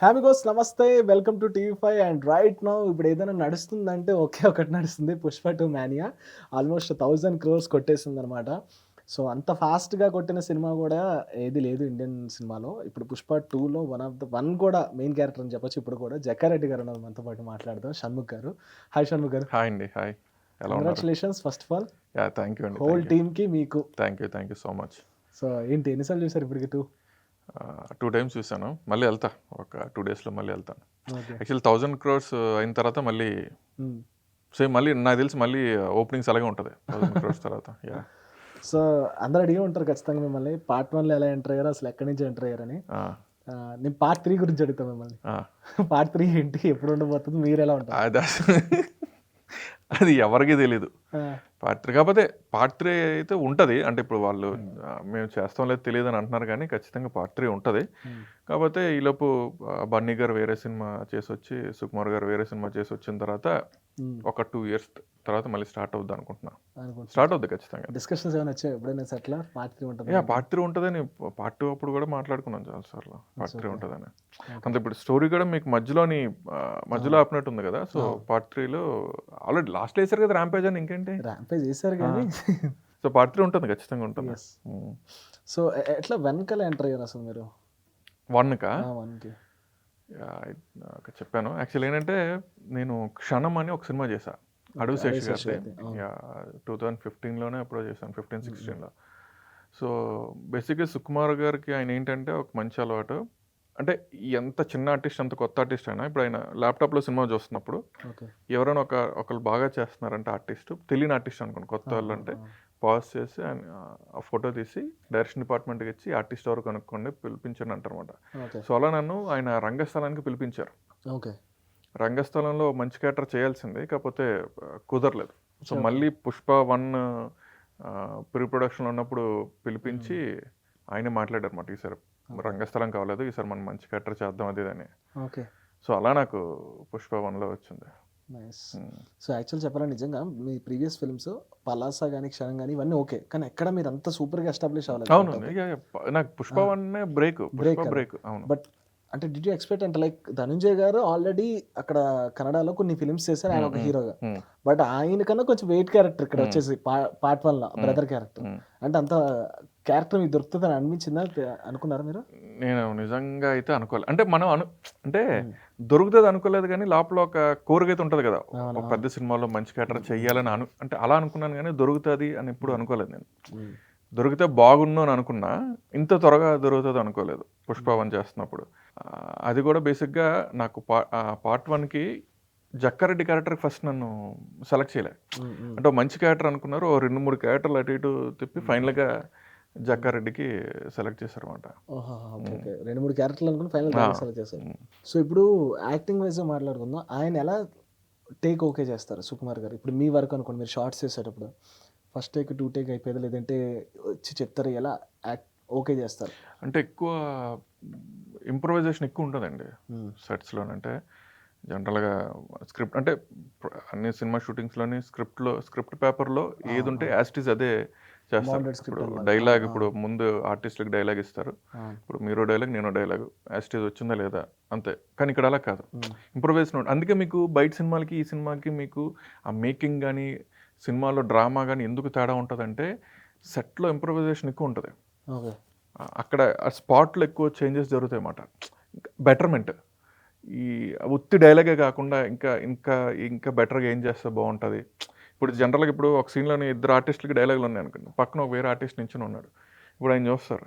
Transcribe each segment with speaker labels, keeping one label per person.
Speaker 1: హామిగోస్ నమస్తే, welcome to TV5. And right now ఇప్పుడు ఏదైనా నడుస్తుందంటే ఒకే ఒకటి నడుస్తుంది, పుష్ప 2 మానియా. ఆల్మోస్ట్ 1000 crores కొట్టేసింది అనమాట. సో అంత ఫాస్ట్గా కొట్టిన సినిమా కూడా ఏది లేదు ఇండియన్ సినిమాలో. ఇప్పుడు పుష్ప 2లో వన్ కూడా మెయిన్ క్యారెక్టర్ అని చెప్పొచ్చు. ఇప్పుడు కూడా జక్కారెడ్డి గారు ఉన్నారు మనతో పాటు మాట్లాడదాం. షణ్ముఖ్ గారు. హాయ్ షణ్ముఖ్ గారు.
Speaker 2: హాయ్ అండి. హాయ్, ఎలా ఉన్నారు?
Speaker 1: Congratulations first of all.
Speaker 2: Yeah, thank you అండి.
Speaker 1: హోల్ టీమ్కి మీకు.
Speaker 2: Thank you so much.
Speaker 1: So ఏంటి ఎన్నిసార్లు చూసారు ఇప్పటికి 2?
Speaker 2: 2 times చూసాను. మళ్ళీ వెళ్తా, ఒక 2 daysలో మళ్ళీ వెళ్తాను.
Speaker 1: ఓకే.
Speaker 2: యాక్చువల్లీ 1000 crores అయిన తర్వాత మళ్ళీ సేమ్ మళ్ళీ నాకు తెలిసి మళ్ళీ ఓపెనింగ్స్ అలాగే ఉంటుంది 1000 crores తర్వాత. యా.
Speaker 1: సో అందరూ అడిగి ఉంటారు ఖచ్చితంగా మిమ్మల్ని, పార్ట్ 1లో ఎలా ఎంటర్ అయ్యారు, అసలు ఎక్కడి నుంచి ఎంటర్ అయ్యారని. నేను పార్ట్ 3 గురించి అడుగుతాను మిమ్మల్ని. పార్ట్ 3 ఏంటి, ఎప్పుడు ఉండబోతుంది, మీరు ఎలా ఉంటారు?
Speaker 2: అది ఎవరికి తెలీదు పార్ట్ 3. కాకపోతే పార్ట్ 3 అయితే ఉంటుంది. అంటే ఇప్పుడు వాళ్ళు మేము చేస్తాం లేదు తెలియదు అని అంటున్నారు, కానీ ఖచ్చితంగా పార్ట్ 3 ఉంటుంది. కాకపోతే ఈలోపు బన్నీ గారు వేరే సినిమా చేసి వచ్చి, సుకుమార్ గారు వేరే సినిమా చేసి వచ్చిన తర్వాత ఒక 2 years తర్వాత మళ్ళీ స్టార్ట్ అవుద్ది అనుకుంటున్నా. స్టార్ట్ అవుద్ది ఖచ్చితంగా.
Speaker 1: డిస్కషన్స్ ఏమైనా వచ్చాయి ఎప్పుడైనా సెట్లా పార్ట్ 3 ఉంటుంది?
Speaker 2: పార్ట్ 3 ఉంటుందని పార్ట్ 2 అప్పుడు కూడా మాట్లాడుకున్నాం చాలా సార్లు, పార్ట్ 3 ఉంటుందని. అంత ఇప్పుడు స్టోరీ కూడా మీకు మధ్యలో ఆపినట్టు ఉంది కదా. సో పార్ట్ 3లో ఆల్రెడీ లాస్ట్ వేసారు కదా ర్యాంపేజ్ అని, ఇంకేంటి
Speaker 1: ర్యాంపేజ్ చేశారు కానీ.
Speaker 2: సో పార్ట్ 3 ఉంటుంది, ఖచ్చితంగా ఉంటుంది.
Speaker 1: సో ఎట్లా వెనకాల ఎంటర్ అయ్యారు అసలు మీరు?
Speaker 2: 1కా?
Speaker 1: 1కి
Speaker 2: చెప్పాను. యాక్చువల్ ఏంటంటే నేను క్షణం అని ఒక సినిమా చేశా, అడవి శేషి గారి. 2015లోనే అప్పుడు చేశాను, 15-16లో. సో బేసిక్గా సుకుమార్ గారికి ఆయన ఏంటంటే ఒక మంచి అలవాటు. అంటే ఎంత చిన్న ఆర్టిస్ట్, అంత కొత్త ఆర్టిస్ట్ అయినా, ఇప్పుడు ఆయన ల్యాప్టాప్లో సినిమా చూస్తున్నప్పుడు ఎవరైనా ఒకళ్ళు బాగా చేస్తున్నారంటే ఆర్టిస్ట్, తెలియని ఆర్టిస్ట్ అనుకోండి, కొత్త వాళ్ళు అంటే పాజ్ చేసి ఆ ఫోటో తీసి డైరెక్షన్ డిపార్ట్మెంట్కి ఇచ్చి ఆర్టిస్ట్ ఎవరు కనుక్కోండి పిలిపించండి అంటారన్నమాట. సో అలా నన్ను ఆయన రంగస్థలానికి పిలిపించారు. రంగస్థలంలో మంచి క్యారెక్టర్ చేయాల్సింది, కాకపోతే కుదరలేదు. సో మళ్ళీ పుష్ప 1 ప్రీ ప్రొడక్షన్లో ఉన్నప్పుడు పిలిపించి ఆయనే మాట్లాడారు అన్నమాట, ఈసారి రంగస్థలం కావలేదు, ఈసారి మనం మంచి క్యారెక్టర్ చేద్దాం అది అని. సో అలా నాకు పుష్ప 1లో వచ్చింది.
Speaker 1: సో యాక్చువల్ చెప్పాలంటే నిజంగా మీ ప్రీవియస్ ఫిల్మ్స్ పలాసా కానీ క్షణం కానీ ఇవన్నీ ఓకే, కానీ ఎక్కడ మీరు అంత సూపర్గా ఎస్టాబ్లిష్ అవ్వలేదు.
Speaker 2: అవును, నాకు పుష్ప 1 బ్రేక్. అవును.
Speaker 1: బట్ అంటే డిడ్ యూ ఎక్స్పెక్ట్, అంటే లైక్ ధనుంజయ్ గారు ఆల్రెడీ అక్కడ కన్నడలో కొన్ని ఫిల్మ్స్ చేశారు ఆయన ఒక హీరోగా, బట్ ఆయన కన్నా కొంచెం వెయిట్ క్యారెక్టర్ ఇక్కడ వచ్చేసి పార్ట్ 1లో బ్రదర్ క్యారెక్టర్, అంటే అంత క్యారెక్టర్ మీకు దొరుకుతుందని అనిపించిందా, అనుకున్నారా మీరు?
Speaker 2: నేను నిజంగా అయితే అనుకోలేదు. అంటే మనం అంటే దొరుకుతుంది అనుకోలేదు, కానీ లోపల ఒక కోరిక అయితే ఉంటుంది కదా, ఒక పెద్ద సినిమాలో మంచి క్యారెక్టర్ చెయ్యాలని అంటే అలా అనుకున్నాను, కానీ దొరుకుతుంది అని ఎప్పుడు అనుకోలేదు నేను. దొరికితే బాగుండు అని అనుకున్నా, ఇంత త్వరగా దొరుకుతుంది అనుకోలేదు పుష్ప 1 చేస్తున్నప్పుడు. అది కూడా బేసిక్గా నాకు పార్ట్ 1కి జక్కారెడ్డి క్యారెక్టర్ ఫస్ట్ నన్ను సెలెక్ట్ చేయలే. అంటే మంచి క్యారెక్టర్ అనుకున్నారు, 2-3 క్యారెక్టర్లు అటు ఇటు తిప్పి ఫైనల్గా జక్కారెడ్డికి సెలెక్ట్ చేశారు అనమాట.
Speaker 1: 2-3 క్యారెక్టర్లు అనుకుని ఫైనల్ సెలెక్ట్ చేశారు. సో ఇప్పుడు యాక్టింగ్ వైజ్ మాట్లాడుకుందాం, ఆయన ఎలా టేక్ ఓకే చేస్తారు సుకుమార్ గారు? ఇప్పుడు మీ వరకు అనుకోండి, మీరు షార్ట్స్ చేసేటప్పుడు ఫస్ట్ టేక్ 2 టేక్ అయిపోయేది, లేదంటే వచ్చి చెప్తారు, ఎలా ఓకే చేస్తారు?
Speaker 2: అంటే ఎక్కువ ఇంప్రూవైజేషన్ ఎక్కువ ఉంటుందండి సెట్స్లోనంటే. జనరల్గా స్క్రిప్ట్ అంటే అన్ని సినిమా షూటింగ్స్లోని స్క్రిప్ట్ పేపర్లో ఏది ఉంటే యాస్టీస్ అదే చేస్తారు. ఇప్పుడు డైలాగ్, ఇప్పుడు ముందు ఆర్టిస్ట్లకు డైలాగ్ ఇస్తారు, ఇప్పుడు మీరు డైలాగ్ నేను డైలాగ్ యాస్టీస్ వచ్చిందా లేదా అంతే. కానీ ఇక్కడ అలా కాదు, ఇంప్రూవైజేషన్. అందుకే మీకు బయట సినిమాలకి ఈ సినిమాకి మీకు ఆ మేకింగ్ కానీ సినిమాలో డ్రామా కానీ ఎందుకు తేడా ఉంటుందంటే సెట్లో ఇంప్రూవైజేషన్ ఎక్కువ ఉంటుంది. అక్కడ ఆ స్పాట్లో ఎక్కువ చేంజెస్ జరుగుతాయి అన్నమాట, బెటర్మెంట్. ఈ ఉత్తి డైలాగే కాకుండా ఇంకా ఇంకా ఇంకా బెటర్గా ఏం చేస్తే బాగుంటుంది. ఇప్పుడు జనరల్గా ఇప్పుడు ఒక సీన్లోని 2 ఆర్టిస్టులకి డైలాగులు ఉన్నాయి అనుకోండి, పక్కన ఒక వేరే ఆర్టిస్ట్ నించుని ఉన్నాడు, ఇప్పుడు ఆయన చూస్తారు.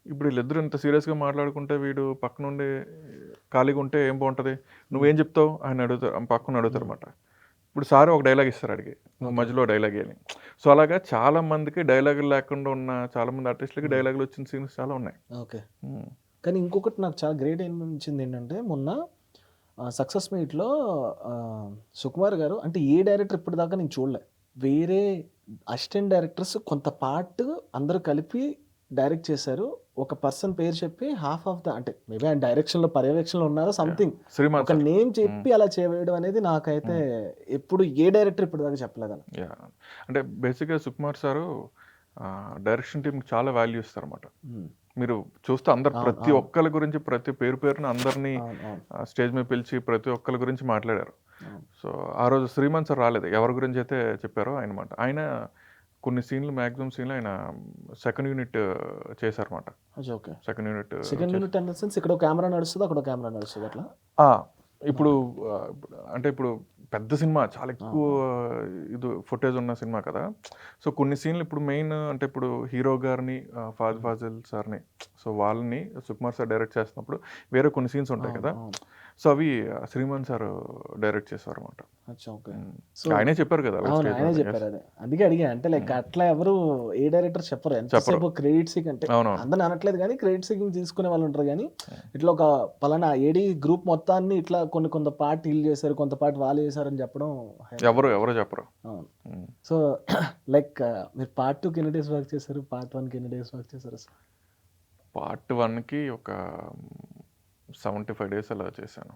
Speaker 2: ఇప్పుడు వీళ్ళిద్దరు ఇంత సీరియస్గా మాట్లాడుకుంటే వీడు పక్కన ఉండి ఖాళీగా ఉంటే ఏం బాగుంటుంది, నువ్వేం చెప్తావు ఆయన అడుగుతారు, పక్కన అడుగుతారు అన్నమాట. ఇప్పుడు సార్ ఒక డైలాగ్ ఇస్తారు అడిగి, మధ్యలో డైలాగ్ అని. సో అలాగా చాలా మందికి డైలాగులు లేకుండా ఉన్న చాలా మంది ఆర్టిస్టులకి డైలాగులు వచ్చిన సీన్స్ చాలా ఉన్నాయి.
Speaker 1: ఓకే. కానీ ఇంకొకటి నాకు చాలా గ్రేట్ అనిపించింది ఏంటంటే, మొన్న సక్సెస్ మీట్లో సుకుమార్ గారు, అంటే ఏ డైరెక్టర్ ఇప్పటిదాకా నేను చూడలే, వేరే అసిస్టెంట్ డైరెక్టర్స్ కొంత పార్ట్ అందరూ కలిపి డైరెక్ట్ చేశారు, ఒక పర్సన్ పేరు చెప్పి హాఫ్ ఆఫ్ ద, అంటే మేబీ ఆయన డైరెక్షన్లో పర్యవేక్షణలో ఉన్నారో సంథింగ్, ఒక నేమ్ చెప్పి అలా చేయడం అనేది నాకైతే ఎప్పుడు ఏ డైరెక్టర్ ఇప్పుడు దాకా చెప్పలేదు.
Speaker 2: అంటే బేసిక్గా సుకుమార్ సారు డైరెక్షన్ టీంకి చాలా వాల్యూ ఇస్తారు అన్నమాట. మీరు చూస్తే అందరు
Speaker 1: అవును,
Speaker 2: ప్రతి
Speaker 1: అవును.
Speaker 2: ఒక్కరి గురించి ప్రతి పేరున అందరినీ
Speaker 1: అవును, అవును,
Speaker 2: స్టేజ్ మీద పిలిచి ప్రతి ఒక్కరి గురించి మాట్లాడారు.
Speaker 1: అవును.
Speaker 2: సో ఆ రోజు శ్రీమంత్ సార్ రాలేదు. ఎవరి గురించి అయితే చెప్పారో ఆయన మాట. ఆయన కొన్ని సీన్లు మాక్సిమం సీన్లు ఆయన సెకండ్ యూనిట్ చేశారన్నమాట.
Speaker 1: ఓకే.
Speaker 2: సెకండ్ యూనిట్
Speaker 1: సెకండ్
Speaker 2: చేసి
Speaker 1: యూనిట్ ఇన్ ద సెన్స్ ఇక్కడ కెమెరా నడుస్తది, అక్కడ కెమెరా నడుస్తది అట్లా?
Speaker 2: ఆ! ఇప్పుడు అంటే ఇప్పుడు పెద్ద సినిమా చాలా ఎక్కువ ఇది ఫుటేజ్ ఉన్న సినిమా కదా! సో, కొన్ని సీన్‌లు ఇప్పుడు మెయిన్ అంటే ఇప్పుడు హీరో గారిని ఫహద్ ఫాజిల్ సార్‌ని సో, వాళ్ళని సుకుమార్ సార్ డైరెక్ట్ చేస్తున్నప్పుడు వేరే కొన్ని సీన్స్ ఉంటాయి
Speaker 1: అవును,
Speaker 2: కదా!
Speaker 1: అవును.
Speaker 2: సో, అవి శ్రీమంత్ సార్ డైరెక్ట్ చేశారన్నమాట.
Speaker 1: ఓకే.
Speaker 2: హ్మ్.
Speaker 1: సో
Speaker 2: ఆయనే చెప్పారు కదా! అలాగే
Speaker 1: అవును,
Speaker 2: స్టేజ్
Speaker 1: ఆయనే
Speaker 2: మీద. యెస్.
Speaker 1: చెప్పారు అదే. అందుకే అడిగా. అంటే లైక్ అట్లా ఎవరు ఏ డైరెక్టర్ చెప్పరు.
Speaker 2: చెప్పరు.
Speaker 1: ఎంతసేపు క్రెడిట్ సీక్ అంటే
Speaker 2: అవునవును.
Speaker 1: అందరిని అనట్లేదు గానీ, క్రెడిట్ సీకింగ్ తీసుకునే వాళ్ళు ఉంటారు గానీ, ఇట్లా ఒక పలానా ఏడీ గ్రూప్ మొత్తాన్ని ఇట్లా కొంత పార్ట్ ఈళ్ళు చేశారు, కొంత పార్ట్ వాళ్ళు చేశారని చెప్పడం
Speaker 2: ఎవరు చెప్పరు.
Speaker 1: అవును.
Speaker 2: హ్మ్.
Speaker 1: సో లైక్ మీరు పార్ట్ 2కి ఎన్ని డేస్ వర్క్ చేశారు? పార్ట్ 1కి ఎన్ని డేస్ వర్క్ చేశారు అసలు?
Speaker 2: పార్ట్ 1కి ఒక 75 డేస్ అలా చేశాను.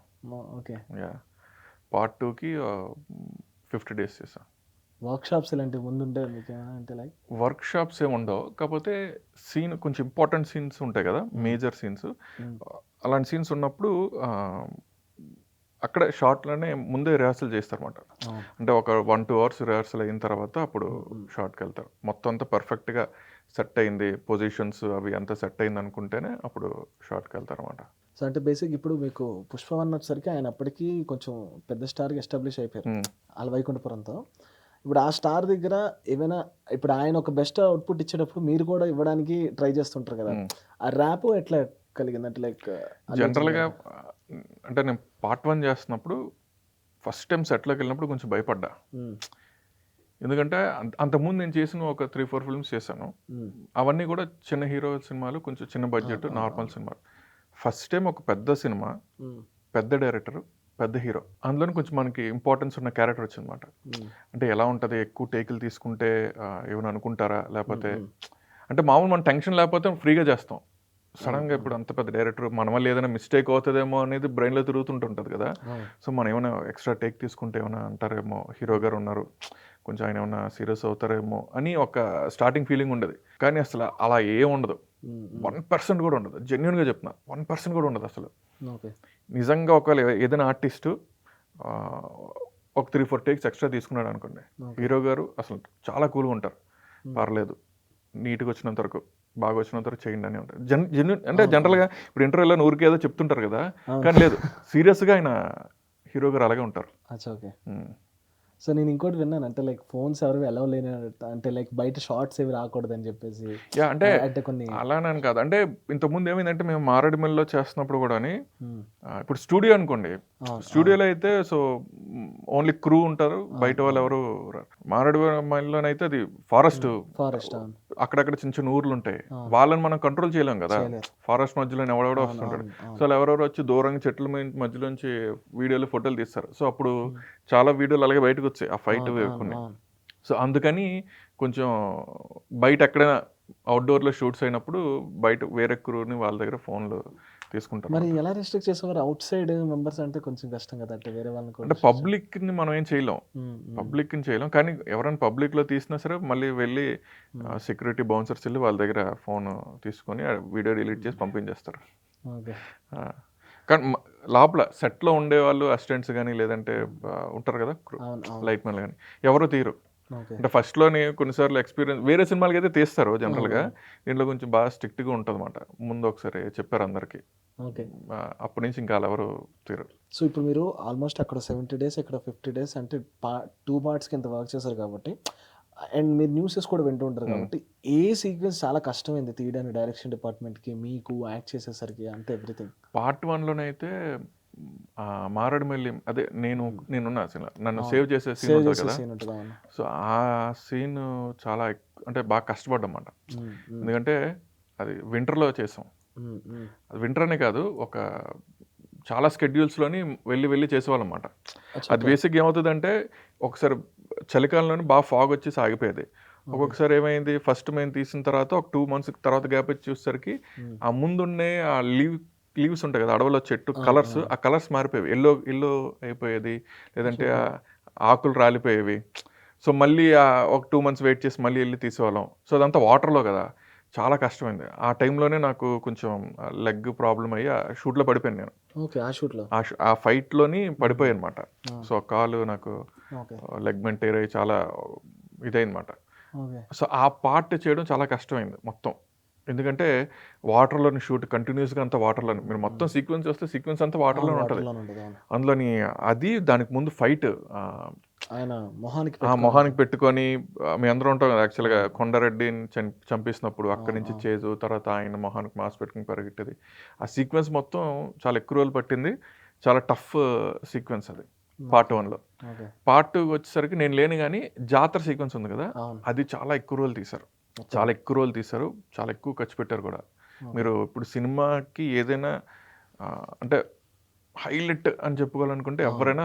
Speaker 1: ఓకే.
Speaker 2: యాహ్! పార్ట్ 2కి 50 డేస్ చేశా.
Speaker 1: వర్క్‌షాప్స్ ఇలాంటివి ముందుంటాయా మీకేమైనా? అంటే లైక్
Speaker 2: వర్క్ షాప్స్ ఏమి ఉండవు. కాకపోతే సీన్ కొంచెం ఇంపార్టెంట్ సీన్స్ ఉంటాయి కదా! Major scenes.
Speaker 1: హ్మ్.
Speaker 2: అలాంటి సీన్స్ ఉన్నప్పుడు అక్కడే షాట్‌లోనే ముందే రిహార్సల్ చేస్తారన్నమాట.
Speaker 1: అవును.
Speaker 2: అంటే ఒక 1, 2 అవర్స్ రిహార్సల్ అయిన తర్వాత అప్పుడు
Speaker 1: హ్మ్.
Speaker 2: షాట్‌కెళ్తారు. మొత్తం అంతా పర్ఫెక్ట్‌గా సెట్ అయింది. పొజిషన్స్ అవి అంతా సెట్ అయింది అనుకుంటేనే అప్పుడు షాట్‌కెళ్తారన్నమాట.
Speaker 1: సో, అంటే బేసిక్ ఇప్పుడు మీకు 'పుష్ప1' వచ్చేసరికి ఆయన అప్పటికి కొంచెం పెద్ద స్టార్‌గా ఎస్టాబ్లిష్ అయిపోయారు.
Speaker 2: హ్మ్.
Speaker 1: ఆళ్ళ వైకుంఠపురంతో. ఇప్పుడు ఆ స్టార్ దగ్గర ఏవైనా ఇప్పుడు ఆయన ఒక బెస్ట్ అవుట్‌పుట్ ఇచ్చేటప్పుడు మీరు కూడా ఇవ్వడానికి ట్రై చేస్తుంటారు కదా!
Speaker 2: హ్మ్.
Speaker 1: ఆ ర్యాపో ఎట్లా కలిగింది? అంటే లైక్ అల్లు అర్జున్
Speaker 2: జనరల్‌గా
Speaker 1: గారు.
Speaker 2: అంటే నేను పార్ట్ 1 చేస్తున్నప్పుడు ఫస్ట్ టైమ్ సెట్‌లోకెళ్ళినప్పుడు కొంచెం భయపడ్డా.
Speaker 1: హ్మ్.
Speaker 2: ఎందుకంటే అంతకుముందు నేను చేసిన ఒక 3, 4 ఫిల్మ్స్ చేశాను.
Speaker 1: హ్మ్.
Speaker 2: అవన్నీ కూడా చిన్న హీరో సినిమాలు, కొంచెం చిన్న బడ్జెట్,
Speaker 1: అవును,
Speaker 2: నార్మల్
Speaker 1: అవును.
Speaker 2: సినిమాలు. ఫస్ట్ టైమ్ ఒక పెద్ద సినిమా,
Speaker 1: హ్మ్.
Speaker 2: పెద్ద డైరెక్టర్, పెద్ద హీరో. అందులోని కొంచెం మనకి ఇంపార్టెన్స్ ఉన్న క్యారెక్టర్ వచ్చిందన్నమాట.
Speaker 1: హ్మ్.
Speaker 2: అంటే ఎలా ఉంటది? ఎక్కువ టేకులు తీసుకుంటే ఏమైనా అనుకుంటారా?
Speaker 1: హ్మ్.
Speaker 2: లేపోతే
Speaker 1: హ్మ్.
Speaker 2: అంటే మామూలు మనం టెన్షన్ లేకపోతే ఫ్రీగా చేస్తాం.
Speaker 1: అవును,
Speaker 2: సడెన్‌గా
Speaker 1: అవును.
Speaker 2: ఇప్పుడు అంత పెద్ద డైరెక్టర్ మన వల్ల ఏదైనా మిస్టేక్ అవుతదేమో అనేది బ్రెయిన్‌లో తిరుగుతుంటుంటది కదా!
Speaker 1: అవును.
Speaker 2: సో, మనం ఏమైనా ఎక్స్‌ట్రా టేక్ తీసుకుంటే ఏమైనా అంటారేమో, హీరో
Speaker 1: హ్మ్.
Speaker 2: గారు ఉన్నారు. కొంచెం ఆయన ఏమన్నా సీరియస్ అవుతారేమో అని ఒక స్టార్టింగ్ ఫీలింగ్ ఉండేది. కానీ అసల అలా ఏం ఉండదు.
Speaker 1: హ్మ్. హ్మ్.
Speaker 2: 1% కూడా ఉండదు. జెన్యూన్‌గా చెప్తున్నా. 1% కూడా ఉండదు అసలు.
Speaker 1: ఓకే.
Speaker 2: నిజంగా ఒకవేళ ఏదైనా ఆర్టిస్టు ఆహ్, ఒక 3, 4 టేక్స్ ఎక్స్‌ట్రా తీసుకున్నాడు అనుకోండి.
Speaker 1: ఓకే.
Speaker 2: హీరో గారు అసలు చాలా కూల్‌గా ఉంటారు.
Speaker 1: హ్మ్.
Speaker 2: పర్లేదు. నీట్‌గా వచ్చినంత వరకు, బాగా వచ్చినంత వరకు చేయండి అని ఉంటారు. జెన్యూన్ అంటే
Speaker 1: అవును, అవును.
Speaker 2: జనరల్‌గా ఇప్పుడు ఇంటర్వ్యూలో ఊరికే ఏదో చెప్తుంటారు కదా!
Speaker 1: అవును.
Speaker 2: కానీ లేదు. సీరియస్‌గా ఆయన హీరో గారు అలాగే ఉంటారు.
Speaker 1: ఓకే.
Speaker 2: హ్మ్.
Speaker 1: సో, నేను ఇంకోటి విన్నాను. అంటే లైక్ ఫోన్స్ ఎవరివి అలౌ లేని అంటే లైక్ బయట షార్ట్స్ ఏవి రాకూడదని చెప్పేసి.
Speaker 2: యాహ్! అంటే
Speaker 1: అంటే కొన్ని
Speaker 2: అలానని కాదు. అంటే ఇంతకుముందు ఏమైందంటే మేము మారేడుమిల్లిలో చేస్తున్నప్పుడు కూడాని
Speaker 1: హ్మ్.
Speaker 2: ఇప్పుడు స్టూడియో అనుకోండి.
Speaker 1: అవును, అవును.
Speaker 2: స్టూడియోలో అయితే సో, ఓన్లీ క్రూ ఉంటారు. బయట
Speaker 1: అవును, అవును.
Speaker 2: వాళ్ళెవరు రారు. మారేడుమిల్లిలోనైతే అది ఫారెస్ట్.
Speaker 1: ఫారెస్ట్ అవును.
Speaker 2: అక్కడక్కడ చిన్న చిన్న ఊర్లుంటాయి.
Speaker 1: అవును.
Speaker 2: వాళ్ళని మనం కంట్రోల్ చేయలేం గదా!
Speaker 1: చేయలేరు.
Speaker 2: ఫారెస్ట్ మధ్యలోనే ఎవడెవడో
Speaker 1: అవును,
Speaker 2: వస్తుంటాడు.
Speaker 1: అవును,
Speaker 2: సో,
Speaker 1: అవును.
Speaker 2: అలా ఎవరెవరో వచ్చి దూరంగా చెట్ల మధ్యలోంచి వీడియోలు, ఫోటోలు తీస్తారు. సో, అప్పుడు
Speaker 1: హ్మ్.
Speaker 2: చాలా వీడియోలు అలాగే బయటకొచ్చాయి. ఆ ఫైట్
Speaker 1: అవును, అవును,
Speaker 2: కొన్ని.
Speaker 1: అవును.
Speaker 2: సో, అందుకని కొంచెం బయట ఎక్కడైనా ఔట్‌డోర్‌లో షూట్స్ అయినప్పుడు బయట వేరే క్రూని వాళ్ళ దగ్గర ఫోన్‌లు
Speaker 1: మరి
Speaker 2: తీసుకుంటారన్నమాట.
Speaker 1: ఎలా రిస్ట్రిక్ట్ చేసేవారు? ఔట్ సైడ్ మెంబర్స్ అంటే కొంచెం కష్టం కదా! అంటే వేరే వాళ్ళని కూడా
Speaker 2: అంటే
Speaker 1: రిస్ట్రిక్ట్ చేయడం.
Speaker 2: పబ్లిక్‌ని మనం ఏం చేయలేం.
Speaker 1: హ్మ్. హ్మ్.
Speaker 2: పబ్లిక్‌ని చేయలేం. కానీ ఎవరైనా పబ్లిక్‌లో తీసినా సరే మళ్ళీ వెళ్ళి
Speaker 1: హ్మ్.
Speaker 2: సెక్యూరిటీ బౌన్సర్స్ ఎళ్లి వాళ్ళ దగ్గర ఫోను తీసుకొని ఆ వీడియో డిలీట్ చేసి పంపించేస్తారు.
Speaker 1: ఓకే.
Speaker 2: ఆ! కానీ లోపల సెట్‌లో ఉండేవాళ్ళు అసిస్టెంట్స్ గాని లేదంటే ఉంటారు కదా!
Speaker 1: అవును, అవును.
Speaker 2: లైట్‌మెన్‌లు గాని ఎవరు తీయరు.
Speaker 1: ఓకే.
Speaker 2: అంటే ఫస్ట్‌లోనే కొన్ని సార్లు ఎక్స్‌పీరియన్స్ వేరే సినిమాలకైతే తీస్తారు జనరల్‌గా.
Speaker 1: హ్మ్.
Speaker 2: దీంట్లో కొంచెం బాగా స్ట్రిక్ట్‌గా ఉంటదన్నమాట. ముందు ఒకసారి చెప్పారు అందరికి.
Speaker 1: ఓకే.
Speaker 2: అప్పటి నుంచి ఇంకా ఆళ్ళెవరు తీయరు.
Speaker 1: సో, ఇప్పుడు మీరు ఆల్మోస్ట్ అక్కడ 70 డేస్, ఇక్కడ 50 డేస్ అంటే 2 పార్ట్స్‌కి ఇంత వర్క్ చేశారు కాబట్టి అండ్ మీరు న్యూసెస్ కూడా వింటూ ఉంటారు
Speaker 2: హ్మ్.
Speaker 1: కాబట్టి, ఏ సీక్వెన్స్ చాలా కష్టమైంది తీయడానికి డైరెక్షన్ డిపార్ట్‌మెంట్‌కి, మీకు యాక్ట్ చేసేసరికి అంతా ఎవ్రీథింగ్?
Speaker 2: పార్ట్ 1లోనైతే మారేడుమిల్లి అదే నేనున్నా అసల. నన్ను
Speaker 1: అవును.
Speaker 2: సేవ్ చేసే సీన్
Speaker 1: సేవ్
Speaker 2: ఉంటది
Speaker 1: చేసే
Speaker 2: కదా!
Speaker 1: సీన్ ఉంటది. అవును.
Speaker 2: సో, ఆ సీను చాలా అంటే బాగా కష్టపడ్డామాట.
Speaker 1: హ్మ్. హ్మ్.
Speaker 2: ఎందుకంటే అది వింటర్‌లో చేసాం.
Speaker 1: హ్మ్. హ్మ్.
Speaker 2: అది వింటర్ అనే కాదు ఒక చాలా స్కెడ్యూల్స్‌లోని వెళ్లి చేసేవాళ్ళనమాట. అది
Speaker 1: ఓకే.
Speaker 2: బేసిక్‌గా ఏమవుతదంటే ఒకసారి చలికాలంలోని బాగా ఫాగ్ వచ్చేసి ఆగిపోయేది.
Speaker 1: ఓకే.
Speaker 2: ఒక్కొక్కసారి ఏమైంది ఫస్ట్ మేము తీసిన తర్వాత ఒక 2 మంత్స్ తర్వాత గ్యాప్ ఇచ్చి చూసేసరికి
Speaker 1: హ్మ్.
Speaker 2: ఆ ముందున్నే ఆ లీవ్స్ ఉంటాయి కదా! అడవిలో చెట్టు
Speaker 1: అవును,
Speaker 2: కలర్స్
Speaker 1: అవును.
Speaker 2: ఆ కలర్స్ మారిపోయేవి. యెల్లో అయిపోయేది. లేదంటే
Speaker 1: ఓకే.
Speaker 2: ఆకులు రాలిపోయేవి. సో, మళ్ళీ ఒక 2 మంత్స్ వెయిట్ చేసి మళ్ళీ ఎళ్లి తీసేవాళ్ళం. సో, అదంతా వాటర్‌లో కదా! చాలా కష్టమైంది. ఆ టైంలోనే నాకు కొంచెం లెగ్ ప్రాబ్లమ్ అయ్యి ఆ షూట్‌లో పడిపోయాను నేను.
Speaker 1: ఓకే. ఆ షూట్‌లో.
Speaker 2: ఆ ఫైట్‌లోని పడిపోయానమాట.
Speaker 1: ఆ!
Speaker 2: సో, కాలు నాకు
Speaker 1: ఓకే.
Speaker 2: లెగ్‌మెంట్ టేర్ అయ్యి చాలా ఇదయిందన్నమాట.
Speaker 1: ఓకే.
Speaker 2: సో, ఆ పార్ట్ చేయడం చాలా కష్టమైంది మొత్తం. ఎందుకంటే వాటర్‌లోని షూట్ కంటిన్యూయస్‌గా అంతా వాటర్‌లోనే. మీరు మొత్తం సీక్వెన్స్ చూస్తే సీక్వెన్స్ అంతా
Speaker 1: అవును.
Speaker 2: వాటర్‌లోనే ఉంటది.
Speaker 1: వాటర్‌లోనే ఉంటది. అవును.
Speaker 2: అందులోని అది దానికి ముందు ఫైట్
Speaker 1: ఆయన మొహానికి
Speaker 2: ఆ
Speaker 1: పెట్టుకొని
Speaker 2: మొహానికి
Speaker 1: ఉంటది.
Speaker 2: పెట్టుకొని మీ అందరం ఉంటాం కదా! యాక్చువల్‌గా
Speaker 1: అవును.
Speaker 2: కొండారెడ్డిని చంపేసినప్పుడు అక్కడి
Speaker 1: అవును.
Speaker 2: నుంచి
Speaker 1: అవును.
Speaker 2: చేజు, తర్వాత ఆయన మొహానికి మాస్క్ పెట్టుకొని పరిగెట్టేది. ఆ సీక్వెన్స్ మొత్తం చాలా ఎక్కువ రోజులు పట్టింది. చాలా టఫ్ సీక్వెన్స్ అది. Part
Speaker 1: okay.
Speaker 2: 1లో.
Speaker 1: ఓకే.
Speaker 2: పార్ట్ 2 వచ్చేసరికి నేను లేను గానీ, జాతర సీక్వెన్స్ ఉంది కదా!
Speaker 1: అవును.
Speaker 2: అది చాలా ఎక్కువ రోజులు తీశారు.
Speaker 1: ఓకే.
Speaker 2: చాలా ఎక్కువ రోజులు తీశారు. చాలా ఎక్కువ ఖర్చు పెట్టారు కూడా.
Speaker 1: ఓకే.
Speaker 2: మీరు ఇప్పుడు సినిమాకి ఏదైనా అంటే హైలైట్ అని చెప్పుకోవాలనుకుంటే
Speaker 1: అవును.
Speaker 2: ఎవరైనా